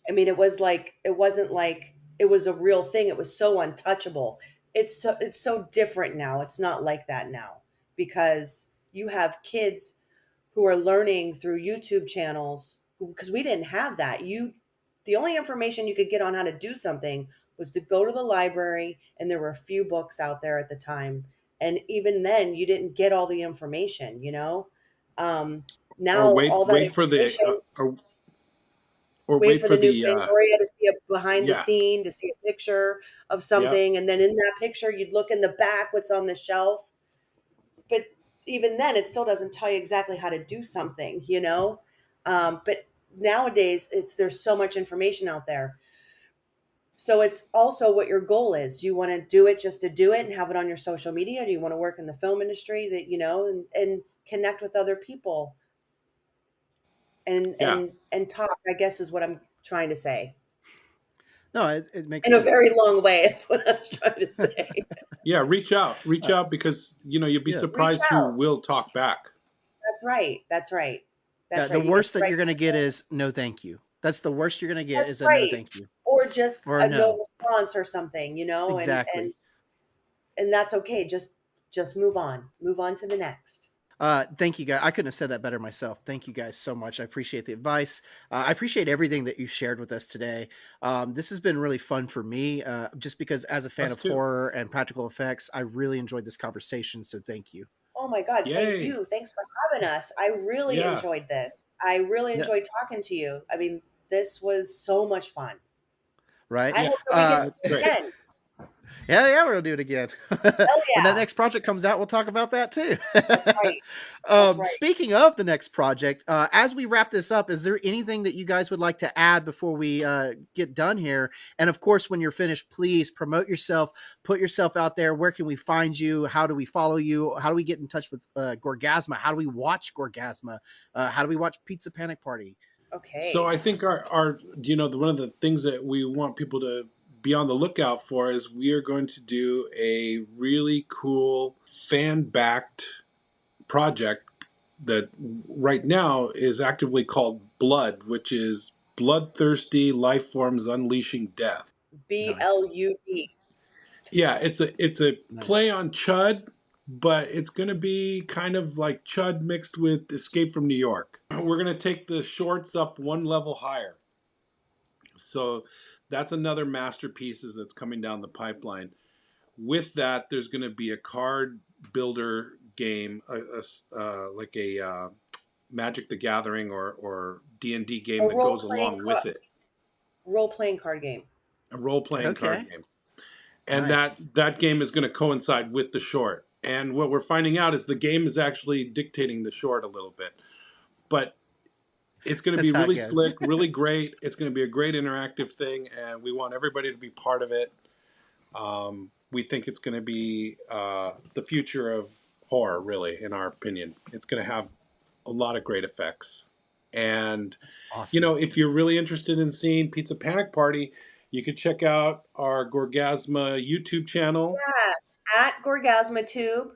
I mean, it wasn't like it was a real thing. It was so untouchable. It's so different now. It's not like that now because you have kids who are learning through YouTube channels because we didn't have that. The only information you could get on how to do something was to go to the library, and there were a few books out there at the time. And even then, you didn't get all the information, you know? Or Now all that information, wait wait for for the new the Fangoria to see a behind the yeah, scene, to see a picture of yeah, something. And then in that picture, you'd look in the back, what's on the shelf. But even then, it still doesn't tell you exactly how to do something, you know? But nowadays, there's so much information out there. So it's also what your goal is. Do you want to do it just to do it and have it on your social media? Do you want to work in the film industry that, you know, and connect with other people yeah, and talk, I guess is what I'm trying to say. No, it makes In a very sense. long way, it's what I was trying to say. yeah. Reach Uh, out because you'll be yeah. Reach surprised who out. will talk back. That's right. That's right. Yeah. That's The right. You hit worst the that right. you're gonna get is no thank you. That's the worst you're gonna get That's is a no right. thank you Or just or a a no no. response or something, you know, Exactly. and that's okay. Just move on. Move on to the next. Thank you guys. I couldn't have said that better myself. Thank you guys so much. I appreciate the advice. I appreciate everything that you've shared with us today. This has been really fun for me, just because as a fan Us of too. horror and practical effects, I really enjoyed this conversation. So thank you. Oh my God, thank Yay. you. Thanks for having us. I really Yeah. enjoyed this. I really Yeah. enjoyed talking to you. I mean, this was so much fun. Right. I Yeah. hope that we get to do it Great. again. Yeah, yeah, we'll do it again. Hell When that yeah. next project comes out, we'll talk about that too. That's right. That's right. Speaking of the next project, as we wrap this up, is there anything that you guys would like to add before we get done here? And of course, when you're finished, please promote yourself, put yourself out there. Where can we find you? How do we follow you? How do we get in touch with Gorgazma? How do we watch Gorgazma? How do we watch Pizza Panic Party? So Okay. I think our one of the things that we want people to be on the lookout for is we are going to do a really cool fan backed project that right now is actively called Blood, which is bloodthirsty life forms unleashing death. Nice, BLUD. Yeah, it's a nice. play on Chud, but it's going to be kind of like Chud mixed with Escape from New York. We're going to take the shorts up one level higher. So that's another masterpieces that's coming down the pipeline. With that, there's going to be a card builder game, like a Magic the Gathering or D&D A game that goes along with it, role playing card game. a role playing card Okay, game, and that nice. that game is going to coincide with the short. And what we're finding out is the game is actually dictating the short a little bit, but it's going to That's be how it really goes. slick, really great. It's going to be a great interactive thing, and we want everybody to be part of it. We think it's going to be the future of horror, really, in our opinion. It's going to have a lot of great effects. And, That's awesome. if you're really interested in seeing Pizza Panic Party, you could check out our Gorgazma YouTube channel Yeah. At Gorgazma Tube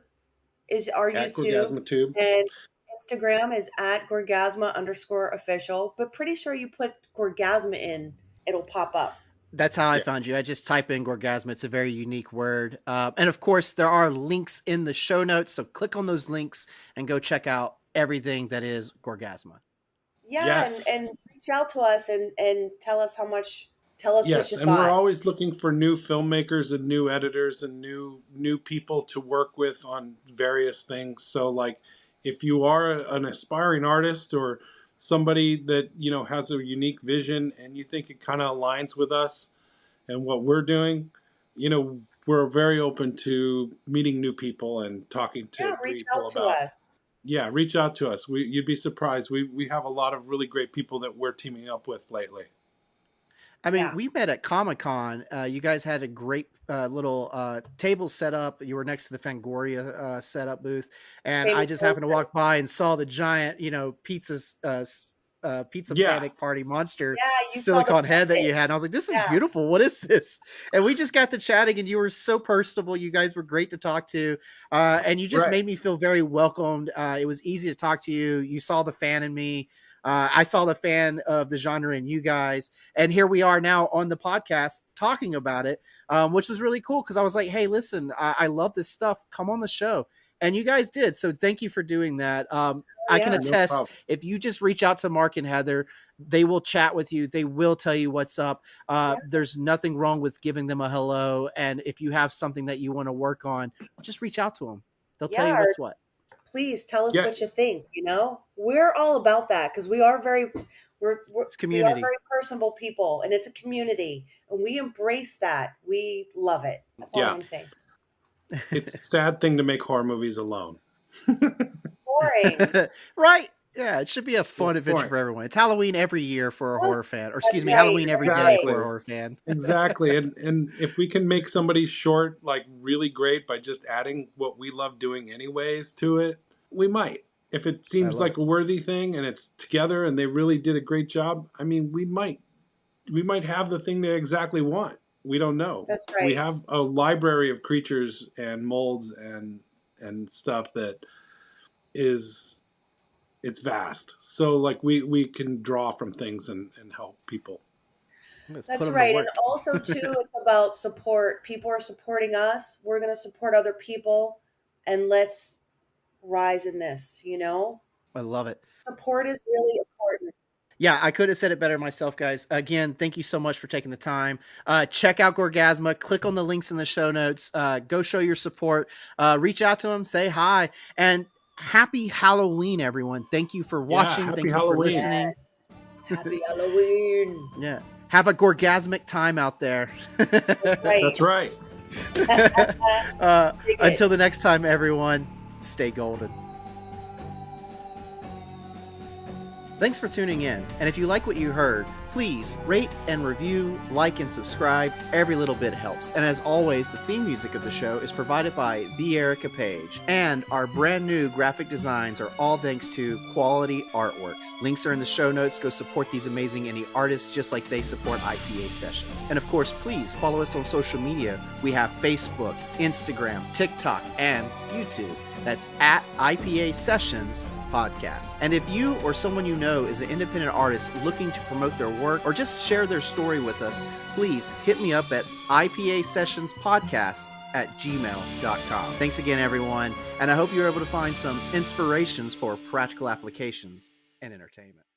is our at YouTube, Gorgazma Tube. and Instagram is at Gorgazma_official. But pretty sure you put Gorgazma in, it'll pop up. That's how I Yeah. found you. I just type in Gorgasma. It's a very unique word. And of course, there are links in the show notes. So click on those links and go check out everything that is Gorgasma. Yeah, Yes. and reach out to us and tell us what Yes, you and we're thought. always looking for new filmmakers and new editors and new people to work with on various things. So like if you are an aspiring artist or somebody that, has a unique vision and you think it kind of aligns with us and what we're doing, we're very open to meeting new people and talking Yeah, to reach people out to about, us. yeah, reach out to us. You'd be surprised. We have a lot of really great people that we're teaming up with lately. I mean, Yeah. we met at Comic Con. You guys had a great little table set up. You were next to the Fangoria setup booth, and I Famous just happened to Foster. walk by and saw the giant, pizza Pizza Yeah. Panic Party monster Yeah, you saw the silicone head that packet. you had. And I was like, this is Yeah. beautiful. What is this? And we just got to chatting, and you were so personable. You guys were great to talk to. And you just Right. made me feel very welcomed. It was easy to talk to you. You saw the fan in me. I saw the fan of the genre in you guys. And here we are now on the podcast talking about it, which was really cool, because I was like, hey, listen, I love this stuff. Come on the show. And you guys did. So thank you for doing that. I can Yeah. No attest, problem. if you just reach out to Mark and Heather, they will chat with you. They will tell you what's up. Yeah. There's nothing wrong with giving them a hello. And if you have something that you want to work on, just reach out to them. They'll tell you Yeah, what's what. please tell us Yeah. what you think. We're all about that, because we are very It's we are community. very personable people, and it's a community, and we embrace that. We love it. That's all Yeah. I'm saying. It's a sad thing to make horror movies alone. Boring. Right. Yeah, it should be a fun It's adventure boring. for everyone. It's Halloween every year for a horror fan, or excuse me, right, Halloween every that's day right. for a horror fan. Exactly. And if we can make somebody's short like really great by just adding what we love doing anyways to it, we might. If it seems love like a worthy thing and it's together and they really did a great job, I mean, we might have the thing they exactly want. We don't know. That's We right. have a library of creatures and molds and stuff that it's vast. So like we can draw from things and help people. Let's put That's 'em to right. work. And also too, it's about support. People are supporting us. We're going to support other people, and let's rise in this. I love it. Support is really important. Yeah, I could have said it better myself, guys. Again, thank you so much for taking the time. Check out Gorgazma. Click on the links in the show notes. Go show your support. Reach out to them. Say hi. And happy Halloween, everyone. Thank you for watching. happy Thank you for Halloween. listening. Happy Halloween. Yeah. Have a Gorgasmic time out there. Right. That's right. Dig it. Until the next time, everyone, stay golden. Thanks for tuning in, and if you like what you heard, please rate and review, like and subscribe. Every little bit helps. And as always, the theme music of the show is provided by the Ericka page, and our brand new graphic designs are all thanks to Quality Artworks. Links are in the show notes. Go support these amazing indie artists just like they support IPA Sessions. And of course, please follow us on social media. We have Facebook, Instagram, TikTok, and YouTube. That's at IPA Sessions Podcast. And if you or someone you know is an independent artist looking to promote their work or just share their story with us, please hit me up at ipasessionspodcast@gmail.com. Thanks again, everyone, and I hope you're able to find some inspirations for practical applications and entertainment.